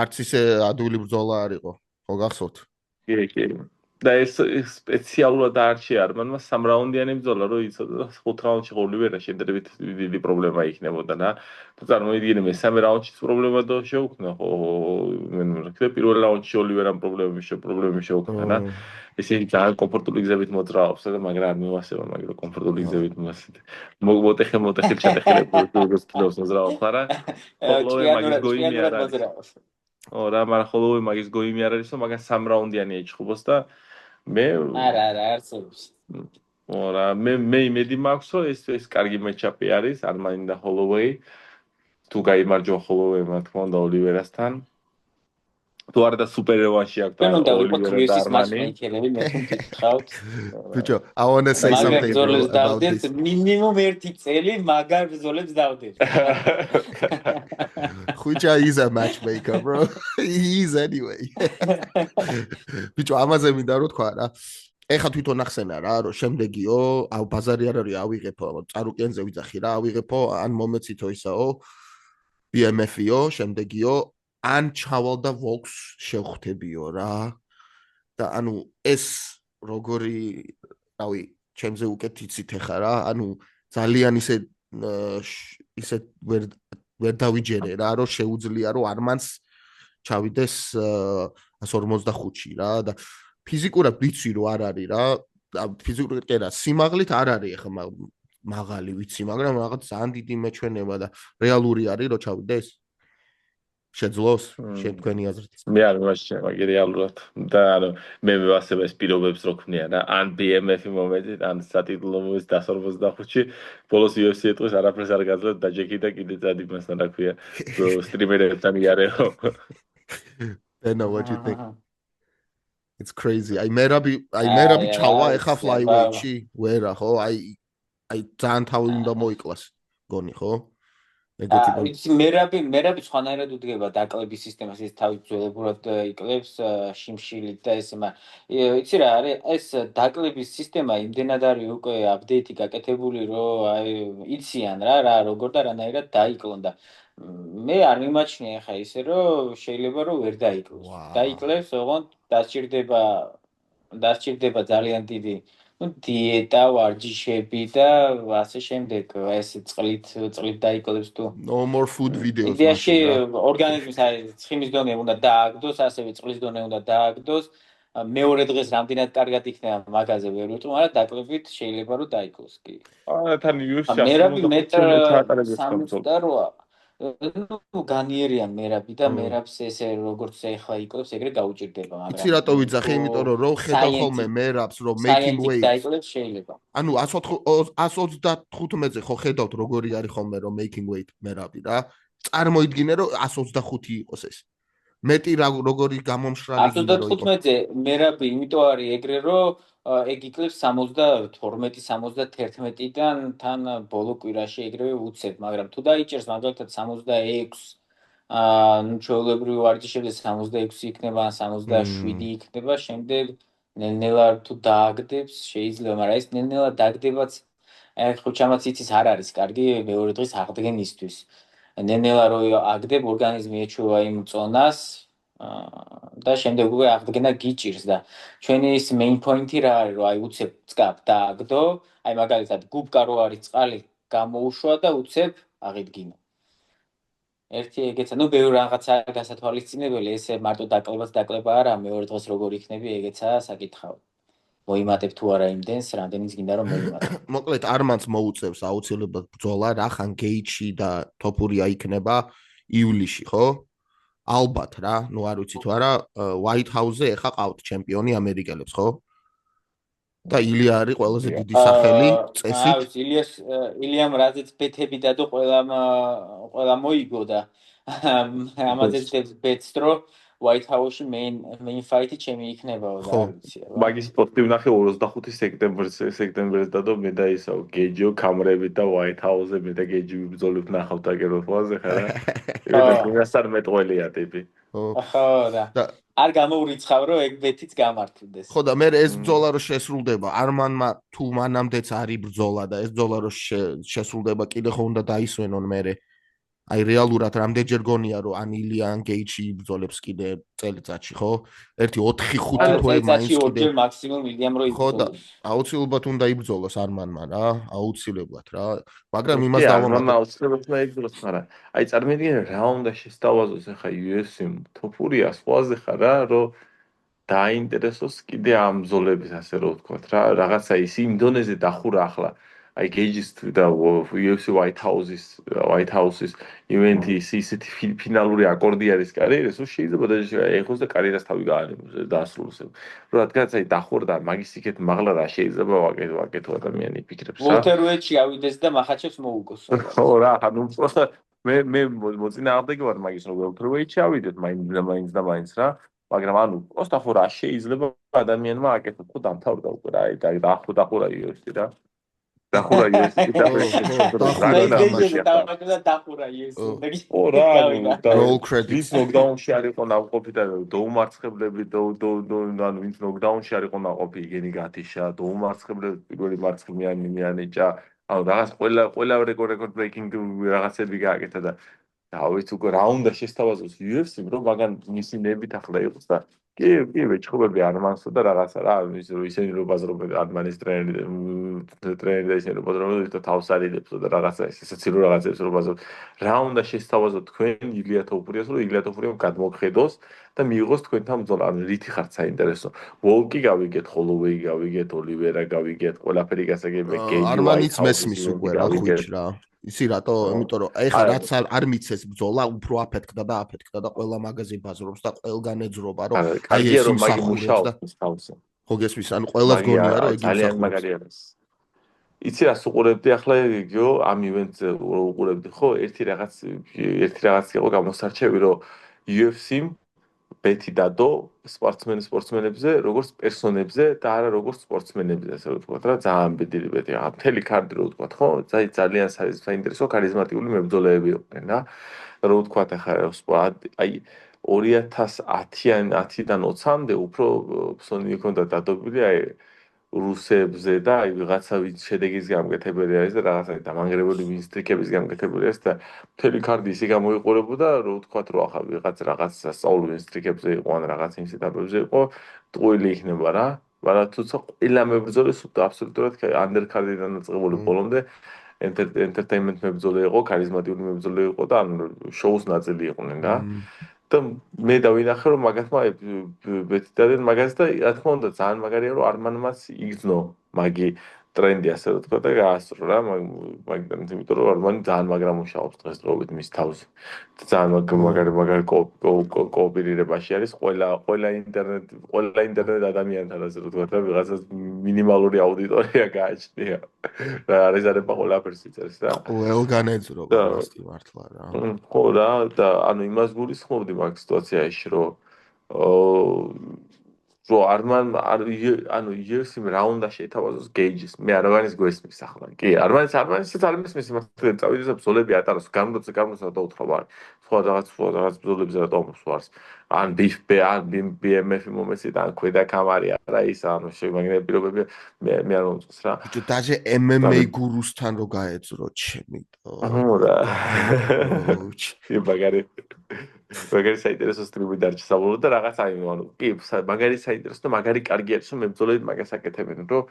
არც ისე ადვილი ბრძოლა არ იყო ხო გახსოვთ კი და ეს სპეციალურად არჩი არმანმა 3 რაუნდიანი ბრძოლა რო იცოდა 5 რაუნდში ოლივერა შედარებით დიდი პრობლემა იქნებოდა და წარმოიდგინე მე 3 რაუნდში პრობლემა და შეუქმნა ხო მე პირველ რაუნდში ოლივერამ პრობლემები შეუქმნა და ესე ძალიან კომფორტული გზებით მოძრაობს და მაგრამ არ მივასება მაგრამ კომფორტული გზებით მოტეხე ჩატეხილებს როგორც მოძრაობს არა ხოლოვე მაგის გოიმი არ არის ო რა მაგრამ ხოლოვე მაგის გოიმი არ არის მაგრამ 3 რაუნდიანი ეჩხუბოს და მე არა არცებს ო რა მე იმედი მაქვს რომ ეს კარგი მეჩაპი არის არმანი და ხოლოვეი თუ გაიმარჯვა ხოლოვემა თქმა უნდა ოლივერასთან თუ არა და სუპერ რევანში აქვს და ოლივერა და არმანი მე თქვით ბიჭო I want to say something about this მინიმუმ ერთი წელი მაგარ ბრძოლებს დავდებ ხუჭა is a matchmaker bro he is anyway ბიჭო ამაზე მინდა რომ თქვა რა ეხა თვითონ ახსენა რა რომ შემდეგიო ბაზარი არ არის ავიღებო წარუკიანზე ვიძახი რა ავიღებო ან მომეცითო ისაო BMF-იო შემდეგიო ან ჩავალ და Vox შევხვდებიო რა და ანუ ეს როგორი რავი ჩემზე უკეთ იცით ხა რა ანუ ძალიან ისე ვერ დავიჯერე რა რომ შეუძლია რომ არმანს ჩავიდეს 145-ში რა და ფიზიკურად ვიცი რომ არ არის რა ფიზიკურად კი არა სიმაღლით არ არის ხა მაღალი ვიცი მაგრამ რაღაც ძალიან დიდი მეჩვენება და რეალური არის რომ ჩავიდეს შეძლოს თქვენი აზრით? მე არ მაშინ მაგი რეალურად და ანუ მე ვასება ეს პირობებს რო ქმნია რა ან BMF-ი მომეწით ან სატიტულო მოვის 145-ში ბოლოს UFC ეტყვის არაფერს არ გაძლევთ და ჯეკი და კიდე წადი მასთან რა ქვია სტრიმერებთან იარეო Then what do you think? It's crazy. I merabი ჩავა ეხა flyweight-ში ვერა ხო? აი ძალიან თავი უნდა მოიკლას გონი ხო? იცი მერაბი სხვანაირად უდგება დაკლების სისტემას ის თავის ძველებურად იკლებს შიმშილით და ეს იცი რა არის ეს დაკლების სისტემა იმდენად არის უკვე აპდეიტი გაკეთებული რომ აი იციან რა როგორ და რანაირად დაიკლონ და მე არ მიმაჩნია ხა ისე რომ შეიძლება რომ ვერ დაიკლოს დაიკლებს ოღონდ დასჭირდება ძალიან დიდი დიეტა, ვარჯიშები და ასე შემდეგ, ეს წყლით დაიკლებს თუ No more food videos. იდეაში ორგანიზმის ცხიმის დონე უნდა დააგდოს, ასევე წყლის დონე უნდა დააგდოს. მეორე დღეს რამდენად კარგად იქნება მაგაზე ვერ ვიტყვი, მაგრამ დაკლებით შეიძლება რომ დაიკლოს კი. თან UFC-ში მერაბი 1.68 ნუ განიერიან მერაბი და მერაბს ესე როგორც ეხლა იკლებს, ეგრე გაუჭირდება, მაგრამ იცი რატო ვიძახე, იმიტომ რომ რო ხედავ ხოლმე მერაბს, რომ making weight დაიკლებს შეიძლება. ანუ 135-ზე ხო ხედავთ როგორი არის ხოლმე რომ making weight მერაბი რა. წარმოიდგინე რომ 125 იყოს ეს. მეტი როგორი გამომშრალი გინდა რომ იყოს. 115-ზე მერაბი იმიტომ არის ეგრე რომ ეგ იკლებს 72-71-დან თან ბოლო კვირაში ეგრევე უცებ, მაგრამ თუ დაიჭერს მაგალითად 66 ნუ ჩვეულებრივი ვარჯიშებზე 66 იქნება ან 67 იქნება, შემდეგ ნელ-ნელა თუ დააგდებს შეიძლება, მაგრამ ეს ნელ-ნელა დაგდებაც ხუჩამაც იცის არ არის კარგი მეორე დღის აღდგენისთვის. ნელ-ნელა რო აგდებ ორგანიზმი ეჩვევა იმ წონას და შემდეგ უკვე აღდგენა გიჭირს და ჩვენი ის main point-ი რა არის, რომ აი უცებ წკაპ დააგდო, აი მაგალითად გუბკა რო არის წყალი გამოუშვა და უცებ აღიდგინო. ერთი ეგეცა, ნუ ბევრი რაღაცა გასათვალისწინებელი, ესე მარტო დაკლება არა, მეორე დღეს როგორ იქნები, ეგეცაა საკითხავი. მოიმატებ თუ არა იმდენს, რამდენიც გინდა რომ მოიმატებ. მოკლედ არმანს მოუწევს აუცილებლად ბრძოლა რა, ხან გეიჩი და თოფურია იქნება ივლისში, ხო? ალბათ რა, ნუ არ ვიცი თუ არა, White House-ზე ეხა ყავთ ჩემპიონი ამერიკელებს, ხო? და ილია არის ყველაზე დიდი სახელი წესით. ილიამ რაზეც ბეთები დადო ყველა მოიგო და ამაზე ბეთს რომ White House-ში main fight-ი ჩემი იქნებაო და არ ვიცი. მაგის პოსტი ვნახე 25 სექტემბერს დადო მე და ისაო გეჯო კამრებით და White House-ზე მე და გეჯი ვიბრძოლებთ ნახავთ აგეროთვაზე ხარა. იმასთან მეტყველია ტიპი. ხო და არ გამოურიცხავ რომ ეგ ბეთიც გამართლდეს. ხო და მე ეს ბრძოლა რო შესრულდება, არმანმა თუ მანამდეც არის ბრძოლა და ეს ბრძოლა რო შესრულდება, კიდე ხო უნდა დაისვენონ მე. აი რეალურად რამდენჯერ გონია რომ ან ილია ან გეიჩი იბრძოლებს კიდე წელიწადში, ხო? 1-4-5 თვე მაინც კიდე მაქსიმუმ ილიამ რო იბრძოლოს. ხო და აუცილებლად უნდა იბრძოლოს არმანმა რა, აუცილებლად რა. მაგრამ იმას დავამატებ. აუცილებლად უნდა იბრძოლოს, მაგრამ აი წარმოიდგინე რა უნდა შესთავაზოს ახლა UFC-მ თოფურიას ყველაზე ხარ რა, რომ დაინტერესოს კიდე ამ ბრძოლების ასე რომ ვთქვათ რა, რაღაცა ის იმ დონეზე დახურა ახლა. აი გეჯის და UFC White House-ის ივენთის ისეთი ფინალური აკორდი არის კარიერას, რომ შეიძლება ეხოს და კარიერას თავი გაანებოს დაასრულოს. რომ რადგანაც აი დახურდა მაგის იქეთ მაღლა რა შეიძლება ვაკეთო ადამიანი ფიქრებს რა. ვოლტერვეიჩი ავიდეს და მახაჩებს მოუგოს. ხო რა, ანუ მე მოწინააღმდეგე ვარ მაგის რომ ვოლტერვეიჩი ავიდეთ მაინც რა. მაგრამ ანუ просто ხო რა შეიძლება ადამიანმა აკეთოს ხო დამთავრდა უკვე რა, აი დახურა UFC რა. დახურა UFC და დახურა UFC. ორა ის ნოკდაუნში არ იყო ნაყოფი და დაუმარცხებლები ანუ ვინც ნოკდაუნში არ იყო ნაყოფი იგენი გათიშა, დაუმარცხებლები პირველი მარცხნიანი მიანეჭა. ანუ რაღაც ყველა რეკორდ ბრეიკინგ რაღაცები გააკეთა და დავით უკვე რა უნდა შესთავაზოს UFC-მ რომ მაგან მისი ნებით ახლა იყოს და კი ვეჭხობები არმანსო და რაღაცა რა ისინი რომ ბაზრობენ არმანის ტრენერი და ისინი რომ ბაზრობენ და თავს არიდებს და რაღაცა ისეთი რომ რაღაცებს რომ ბაზრობ რა უნდა შესთავაზოთ თქვენ ილია თოფურიას რომ ილია თოფურიამ გადმოგხედოს და მიიღოს თქვენთან ბრძოლა ანუ რითი ხართ საინტერესო ვოლკი გავიგეთ ხოლოვეი გავიგეთ ოლივერა გავიგეთ ყველაფერი გასაგებია არმანიც მესმის უკვე რა ხუჩ რა ისი რატო? იმიტომ რომ ეხლა რაც არ მიცეს ბრძოლა, უფრო აფეთქდა და ყველა მაღაზი ბაზრობს და ყველგან ეძრობა, რომ აი ეს იმსახურებს და ხო გესმის, ანუ ყველას გონია რომ იგი ძალიან მაგარი არის. იცი რას უყურებდი ახლა იგიო ამ ივენტს უყურებდი ხო ერთი რაღაც იყო გამოსარჩევი რომ UFC-მ ბეთი დადო სპორტსმენებზე როგორც პერსონებზე და არა როგორც სპორტსმენებზე ასე ვთქვათ რა ძალიან ბედილი ბეთი რა მთელი კარდი რო ვთქვათ ხო ძალიან საინტერესო ქარიზმატიული მებრძოლეები იყვნენ რა რო ვთქვათ ახლა აი 2010-დან 20-მდე უფრო ფსონი იქონდა დადობილი აი რუსებზე და აი ვიღაცა ვინც შედეგის გამკეთებელი არის და რაღაცა დამანგრეველი ვინსტრიკების გამკეთებელი არის და მთელი კარდი ისე გამოიყურებოდა რომ ვთქვათ რომ ახლა რაღაც სასწაული ვინსტრიკებზე იყო ან რაღაც ინსტიტუტებზე იყო ტყუილი იქნება რა მაგრამ თუმცა ყველა მებრძოლე აბსოლუტურად ანდერკარდიდან დაწყებული ბოლომდე entertainment მებრძოლე იყო ქარიზმატიული მებრძოლე იყო და ანუ შოუს ნაწილი იყვნენ რა და მე დავინახე რომ მაგათმა ბეთი დადენ მაგას და რა თქმა უნდა ძალიან მაგარია რომ არმანმაც იგრძნო მაგი ტრენდი ასე ვთქვა და გაასწრო რა მაგიდან იმიტომ რომ არმანი ძალიან მაგრა მუშაობს დღესდღეობით მის თავზე ძალიან მაგარი კოოპერირებაში არის ყველა ინტერნეტ ადამიანთან ასე ვთქვა და ვიღაცას მინიმალური აუდიტორია გააჩნია რა არის არება ყველაფერს იწერს რა ყველგან ეძრობა ვასტი მართლა რა ხო რა და ანუ იმას გულისხმობდი მაგ სიტუაციაში რომ არმან ანუ UFC-მ რა უნდა შეეთავაზოს გეიჯის მე არავის გვესმის ახლა კი არმანის ძალიან მესმის იმართლა წავიდეს ბრძოლები ატაროს გამროცა და უთხრობა სხვა რაღაც ბრძოლებზე რატომ მსვარს ან BMF-ი მომეცით ან ქვედა კამარი არა ის ანუ შემაგნე პირობები მე არ მომწონს რა ბიჭო დაჟე MMA გურუსთან რო გაეძრო ჩემი რა მაგარი საინტერესო სტრიმი დარჩა საბოლოოდ და რაღაც აი ანუ კი მაგარი საინტერესო და მაგარი კარგი არის რომ მებრძოლები მაგას აკეთებენ რომ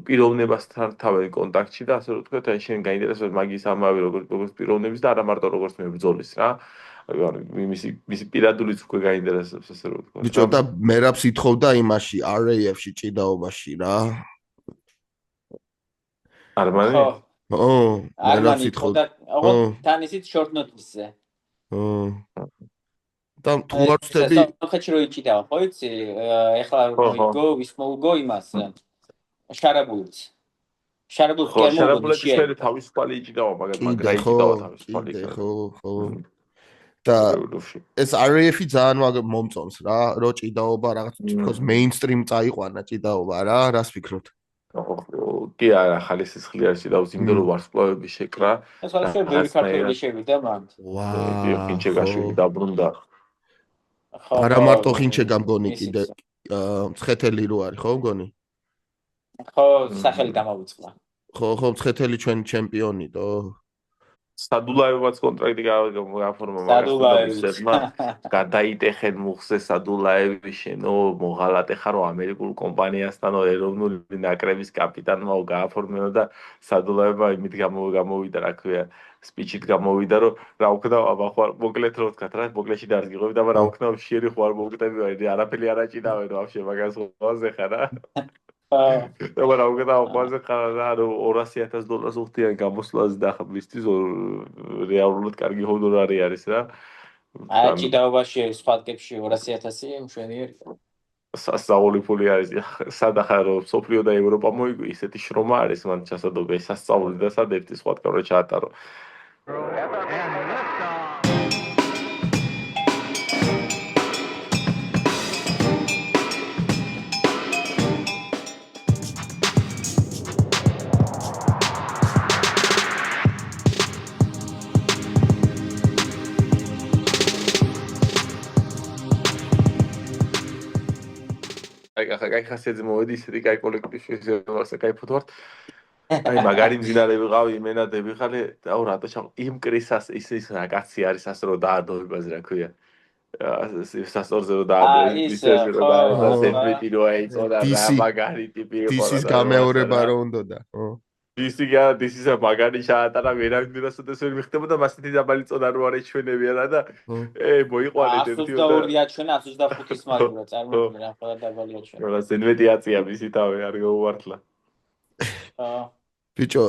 პიროვნებასთან თავი კონტაქტში და ასე ვთქვათ აი შენ გაინტერესებს მაგის ამავე როგორც პიროვნების და არა მარტო როგორც მებრძოლის რა ანუ მისი პირადულიც უკვე გაინტერესებს ასე ვთქვათ ბიჭო და მერაბს ითხოვდა იმაში RAF-ში ჭიდაობაში რა არმანი ო მერაბს ითხოვდა თან ისიც short notice-ზე და თუ არ ვწდები ხეთში რო იჭიდავა ხო იცი ეხლა რო ისმოუგო იმას შარაბულიც შარაბულიც შეიძლება თავისუფალი იჭიდავა მაგრამ იჭიდავა თავისუფალი ხო და ეს RAF-ი ძალიან მომწონს რა რო ჭიდაობა რაღაც თქოს mainstream წაიყვანა ჭიდაობა რა რას ფიქრობთ კი არა ხალი სისხლი არის და იმდენ რომ ვარსკვლავები შეკრა ეს ხალხი ბევრი ქართველი შევიდა მან ვაუ ხინჩეგაშვილი დაბრუნდა არა მარტო ხინჩეგა მგონი კიდე მცხეთელი რო არის ხო მგონი ხო სახელი დამავიწყდა ხო მცხეთელი ჩვენი ჩემპიონი თო სადულაევაც კონტრაქტი გააფორმა მაგასთან გადაიტეხენ მუხზე სადულაევი შენო მოღალატე ხარო ამერიკულ კომპანიასთანო ეროვნული ნაკრების კაპიტანმა გააფორმეო და სადულაევა იმით გამოვიდა რა ქვია სპიჩით გამოვიდა რომ რა უქნა აბა ხوار მოკლედ რო ვთქათ რა მოკლეში დაარგიღები და რა უქნა შეერი ხوار მოკლები ვარ არაფერი არ აჭიდავენ ვაფშე მაგას ხოვაზე ხარა და რა უგედა ყვაზე ხარა რა $200,000 უხდიან გამოსვლაზე და ახლა მისთვის რეალურად კარგი ჰონორარი არის რა აი ჭიდაობაში სპარტკებში 200,000 მშვენიერი სასწაული ფული არის სადახა რომ სოფლიო და ევროპა მოიგვი ისეთი შრომა არის მან ჩასადობა სასწაული და სად ერთი სხვა თქო ჩაატარო კაი ხასიათზე მოვედი ისეთი კაი კოლექტივში ისე კაი ფოტოარ აი მაგარი მძინარე ვიყავი იმენადები ხალე და რატო ჩავ იმ კრისას ის რა კაცი არის ასე რომ დაადოებაზე რა ქვია სასწორზე რომ დაადო ისე რომ დაადო რო აიწოდა რა მაგარი ტიპი იყო ის გამეორება რო უნდოდა ხო ის მაგარი ჩაატარა ვერავინ რასოდეს ვერ მიხდებოდა მასეთი დაბალი წონა რო არის ჩვენებია და მოიყვანეთ ერთი 22 აჩვენა 25-ის მაგურა წარმოიდგინე რა ყველა დაბალი აჩვენა რა ზენვეტი აწია მისი თავი არ გაუვართლა ბიჭო,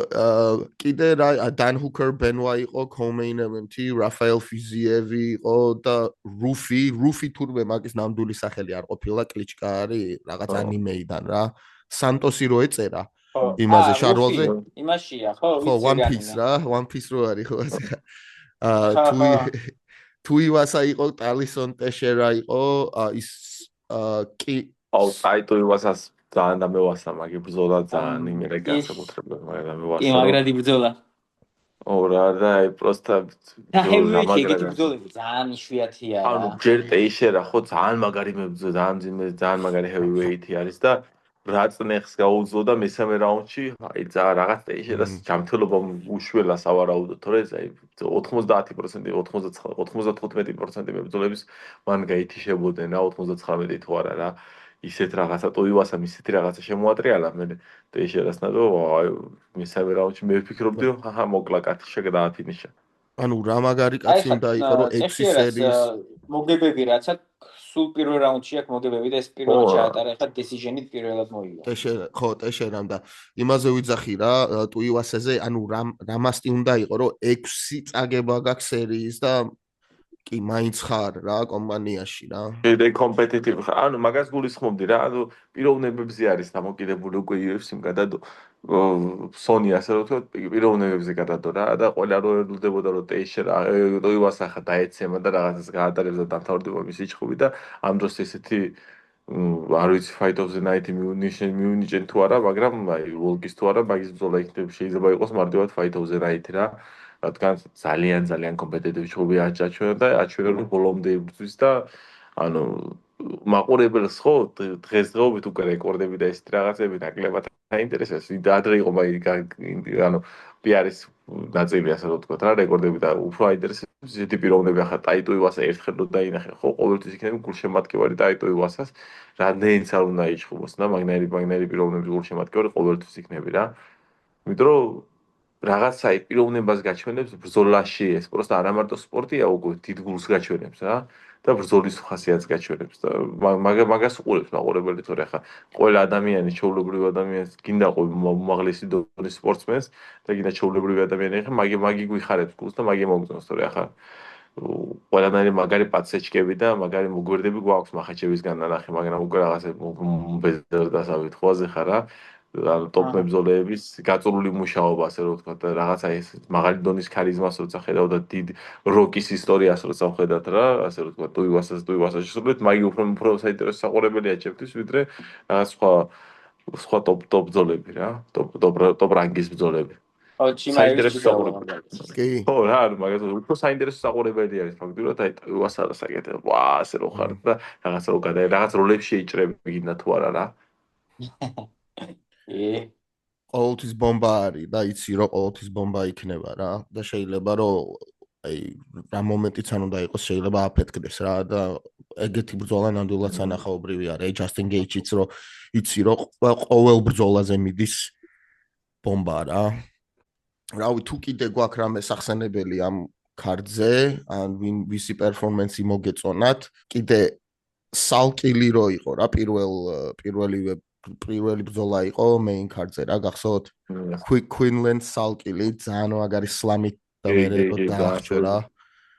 კიდე რა დან ჰუკერ ბენვა იყო co-main event-ი, რაფაელ ფიზიევი იყო და რუფი თურმე მაგის ნამდვილი სახელი არ ყოფილა, კლიჩკა არის რაღაც ანიმეიდან რა. სანტოსი რო ეწერა იმაზე შარვალზე. იმაშია, ხო, ხო, ვიცი One Piece რა, One Piece რო არის ხო ასე. თუ ივასა იყო, ტალისონ ტეშერა იყო, ის კი აიტო ივასას ძალიან დამევასა მაგი ბრძოლა ძალიან იმერე განსაკუთრებით მაგრამ მევასა. კი, მაგრადი ბრძოლა. ორა და აი პროსტა ეგეთი ბრძოლები ძალიან იშვიათია რა. ანუ ჯერ ტეიშერა ხო ძალიან მაგარი მებრძოლი, ძალიან მაგარი heavyweight-ი არის და რაწნეხს გაუძლო და მესამე რაუნდში აი რაღაც ტეიშერას ჯანმრთელობა უშველა სავარაუდოდ, თორე აი 90%, 95% მებრძოლების მან გაითიშებოდნენ რა 99 თუ არა რა. ისეთ რაღაცა ტოივასამ ისეთი რაღაცა შემოატრიალა მე ტეიშერასთან რომ აი მესამე რაუნდში მე ვფიქრობდი რომ ჰაჰა მოკლა კაცი შეგდააფინიშა. ანუ რა მაგარი კაცი უნდა იყო რომ 6 სერიის მოგებები რაცა სულ პირველ რაუნდში აქვს მოგებები და ეს პირველად ჩაატარა ხა დესიჟენით პირველად მოიგო. ტეშერამ და იმაზე ვიძახი რა ტუივასეზე ანუ რამასტი უნდა იყო რომ 6 წაგება გაქვს სერიის და კი მაინც ხარ რა კომპანიაში რა. კიდე კომპეტიტივ ხარ. ანუ მაგას გულისხმობდი რა. ანუ პიროვნებებზე არის დამოკიდებული უკვე UFC-მ გადადო. Sony ასე რომ ვთქვათ, პიროვნებებზე გადადო რა და ყველა რო ელოდებოდა რომ ტეიშერა ტოივასა ხა დაეცემა და რაღაცას გაატარებს და დამთავრდება მისი ჭხუბი და ამ დროს ესეთი არ ვიცი Fight of the Night მიუნიჭენ თუ არა, მაგრამ აი ვოლკის თუ არა, მაგის ბრძოლა იქნება შეიძლება იყოს მარტივად Fight of the Night რა. რადგან ძალიან კომპეტიტივი ჭუბი აჩვენა და აჩვენა რომ ბოლომდე იბრძვის და ანუ მაყურებელს ხო დღესდღეობით უკვე რეკორდები და ესეთი რაღაცები ნაკლებად აინტერესებს. ადრე იყო ანუ პიარის ნაწილი ასე რომ ვთქვათ რა რეკორდები და უფრო აინტერესებს ესეთი პიროვნები ახლა ტაიტო ივასა ერთხელ რო დაინახე ხო ყოველთვის იქნება გულშემატკივარი ტაიტო ივასას რამდენიც არ უნდა იჭხუბოს და მაგნერი პიროვნების გულშემატკივარი ყოველთვის იქნება რა. იმიტომ რომ რაღაცა პიროვნებას გაჩვენებს ბრძოლაში ეს პროსტა არა მარტო სპორტია უკვე დიდ გულს გაჩვენებს რა და ბრძოლის ხასიათს გაჩვენებს და მაგას უყურებს მაყურებელი თორე ახლა ყველა ადამიანი ჩაულებრივი ადამიანს გინდა უმაღლესი დონის სპორტსმენს და გინდა ჩაულებრივი ადამიანი ხა მაგი გვიხარებს გულს და მაგი მოგწონს თორე ახლა ყველანაირი მაგარი პაცეჩკები და მაგარი მოგვერდები გვაქვს მახაჩევისგან ნახე მაგრამ უკვე რაღაცა ბეზდასავით ხოაზე ხარ რა ანუ ტოპ მებრძოლეების გაწურული მუშაობა ასე რომ ვთქვათ რაღაცა ეს მაღალი დონის ქარიზმას როცა ხედავ და დიდ როკის ისტორიას როცა ვხედავთ რა ასე რომ ვთქვათ ტუივასას შესრულებით მაგი უფრო საინტერესო საყურებელია ჩემთვის ვიდრე რაღაც სხვა ტოპ ბრძოლები რა ტოპ რანგის ბრძოლები ხო საინტერესო საყურებელი კი ხო რა მაგას უფრო საინტერესო საყურებელი არის ფაქტობრივად აი ტუივასა და საკეთე ვა ასე რომ ხარ და რაღაცა რო გადა რაღაც როლებში ეჭრები გინდა თუ არა რა ყოველთვის ბომბა არის და იცი რომ ყოველთვის ბომბა იქნება რა და შეიძლება რომ აი რა მომენტიც არ უნდა იყოს შეიძლება აფეთქდეს რა და ეგეთი ბრძოლა ნამდვილად სანახაობრივი არის აი ჯასტინ გეიჩიც რომ იცი რომ ყოველ ბრძოლაზე მიდის ბომბა რა რავი თუ კიდე გვაქვს რამე სახსენებელი ამ ქარდზე ან ვისი პერფორმანსი მოგეწონათ კიდე სალკილი რო იყო რა პირველი ბრძოლა იყო main card-ზე რა გახსოვთ Quinlan სალკილი ძალიან მაგარი სლამით და მერე რო დაახჭო რა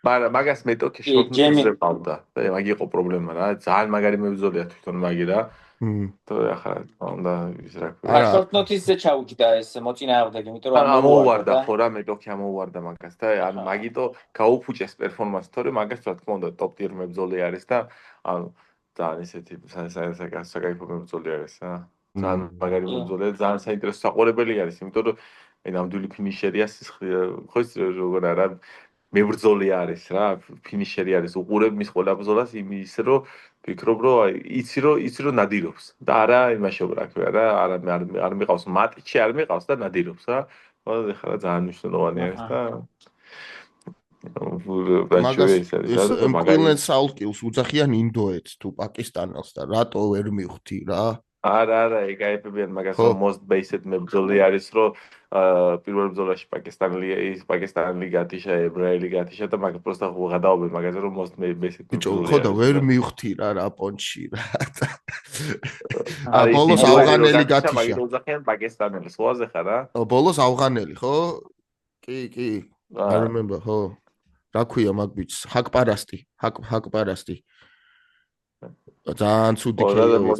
მაგას მეტოქი შორტნოტისზე პავდა და მაგი იყო პრობლემა რა ძალიან მაგარი მებრძოლია თვითონ მაგი რა თორე ახლა უნდა ის რა ქვია შორტნოტისზე ჩაუჯდა ეს მოწინააღმდეგე იმიტომ რომ ამოვარდა ხო რა მეტოქი ამოვარდა მაგას და ანუ მაგიტო გაუფუჭეს პერფორმანსი თორე მაგას რა თქმა უნდა ტოპ ტიერ მებრძოლი არის და ანუ ძალიან ისეთი საკაიფო მებრძოლი არის რა ძალიან მაგარი მებრძოლია ძალიან საინტერესო საყურებელი არის იმიტომ რომ აი ნამდვილი ფინიშერია ხო ის როგორ არა მებრძოლი არის რა ფინიშერი არის უყურებ მის ყველა ბრძოლას იმის რომ ფიქრობ რომ აი იცი რომ ნადირობს და არა იმაშობ რა ქვია რა არ მიყავს მატჩი არ მიყავს და ნადირობს რა ხო ხა ძალიან მნიშვნელოვანი არის და მაგას Quinlan Saulkils უძახიან ინდოეთს თუ პაკისტანელს და რატო ვერ მივხვდი რა არა, ეკაიფებიან მაგას რომ most based მებრძოლი არის რომ პირველ ბრძოლაში პაკისტანელი გათიშა, ებრაელი გათიშა და მაგას просто გადაობენ მაგაზე რომ most based მებრძოლი. ხო და ვერ მივხვდი რა პონჩი რა. ბოლოს ავღანელი გათიშა. მაგით უძახიან პაკისტანელი, სხვაზე ხარ რა? ბოლოს ავღანელი, ხო? კი. I remember, ხო. რა ქვია მაგ ბიჭს? ჰაკპარასტი. ძალიან ცუდი ქეი იყო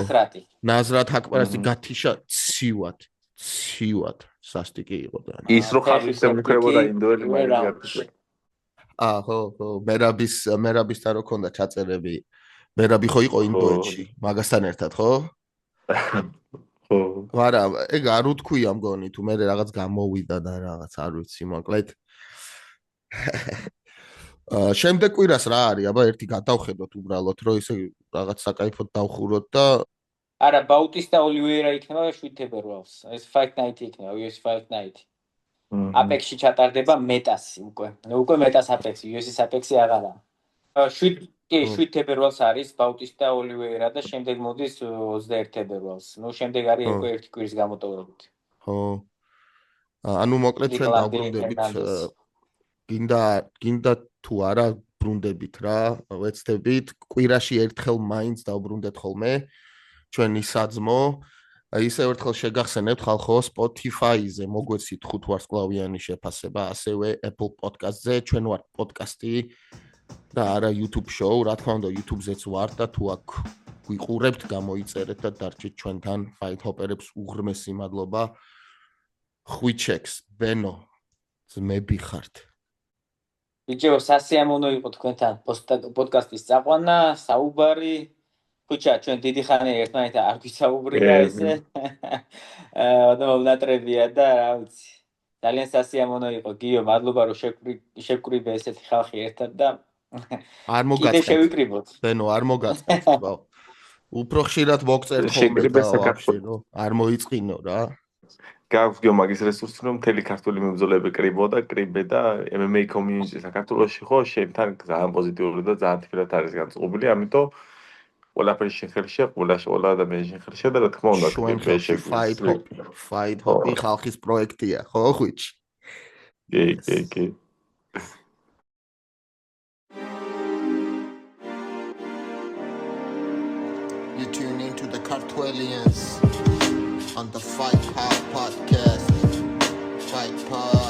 და ნაზრათ ჰაკპარასტი გათიშა ცივად სასტიკი იყო და ის რო ხალხის ემუქრებოდა ინდოელი მაგათიშა ხო მერაბისთან რო ქონდა ჩაწერები მერაბი ხო იყო ინდოეთში მაგასთან ერთად ხო არა ეგ არ უთქვია მგონი თუ მე რაღაც გამოვიდა და რაღაც არ ვიცი მოკლედ შემდეგ კვირას რა არის? აბა ერთი გადავხედოთ უბრალოდ, რომ ისე რაღაც საკაიფოდ დავხუროთ და არა, ბაუტისტა ოლივეირა იქნება 7 თებერვალს. ეს Fight Night იქნება, UFC Fight Night. Apex-ში ჩატარდება მეტასი უკვე. უკვე მეტას Apex-ი, UFC Apex-ი აღარა. 7 თებერვალს არის ბაუტისტა ოლივეირა და შემდეგ მოდის 21 თებერვალს. შემდეგ არის უკვე ერთი კვირის გამოტოვებით. ხო. ანუ მოკლედ ჩვენ დავბრუნდებით გინდა თუ არა ბრუნდებით რა, ვეცდებით, კვირაში ერთხელ მაინც დავბრუნდეთ ხოლმე ჩვენი საძმო. ისე ერთხელ შეგახსენებთ ხალხო Spotify-ზე მოგვეცით 5 ვარსკვლავიანი შეფასება, ასევე Apple Podcast-ზე, ჩვენ ვართ პოდკასტი და არა YouTube show, რა თქმა უნდა YouTube-ზეც ვართ და თუ აქ გვიყურებთ, გამოიწერეთ და დარჩით ჩვენთან Fight Hopper-ებს უღრმესი მადლობა. ხვიჩექს, ბენო, ძმები ხართ. ბიჭო, სასიამოვნო იყო თქვენთან პოდკასტის წაყვანა, საუბარი. ხუჩა, ჩვენ დიდი ხანი ერთმანეთთან არ გვისაუბრია ესე. ნატრებია და რა ვიცი. ძალიან სასიამოვნო იყო. გიო, მადლობა რომ შევკრიბე ესეთი ხალხი ერთად და არ მოგაწყეთ. კიდე შევიკრიბოთ. ბენო, არ მოგაწყეთ. უფრო ხშირად მოგწერთ ხოლმე და არ მოიწყინო რა. გაქვს გიო მაგის რესურსი რომ მთელი ქართული მებრძოლები კრიბე და MMA community საქართველოში ხო შენთან ძალიან პოზიტიური და ძალიან თბილად არის განწყობილი, ამიტომ ყველაფერი შეხერშია, ყველა ადამიანი შეხერშია და რა თქმა უნდა Fight Hop ხალხის პროექტია, ხო ხვიჩ? კი. You tune into the Cartwellians on the Fight Hop podcast. Fight Pod.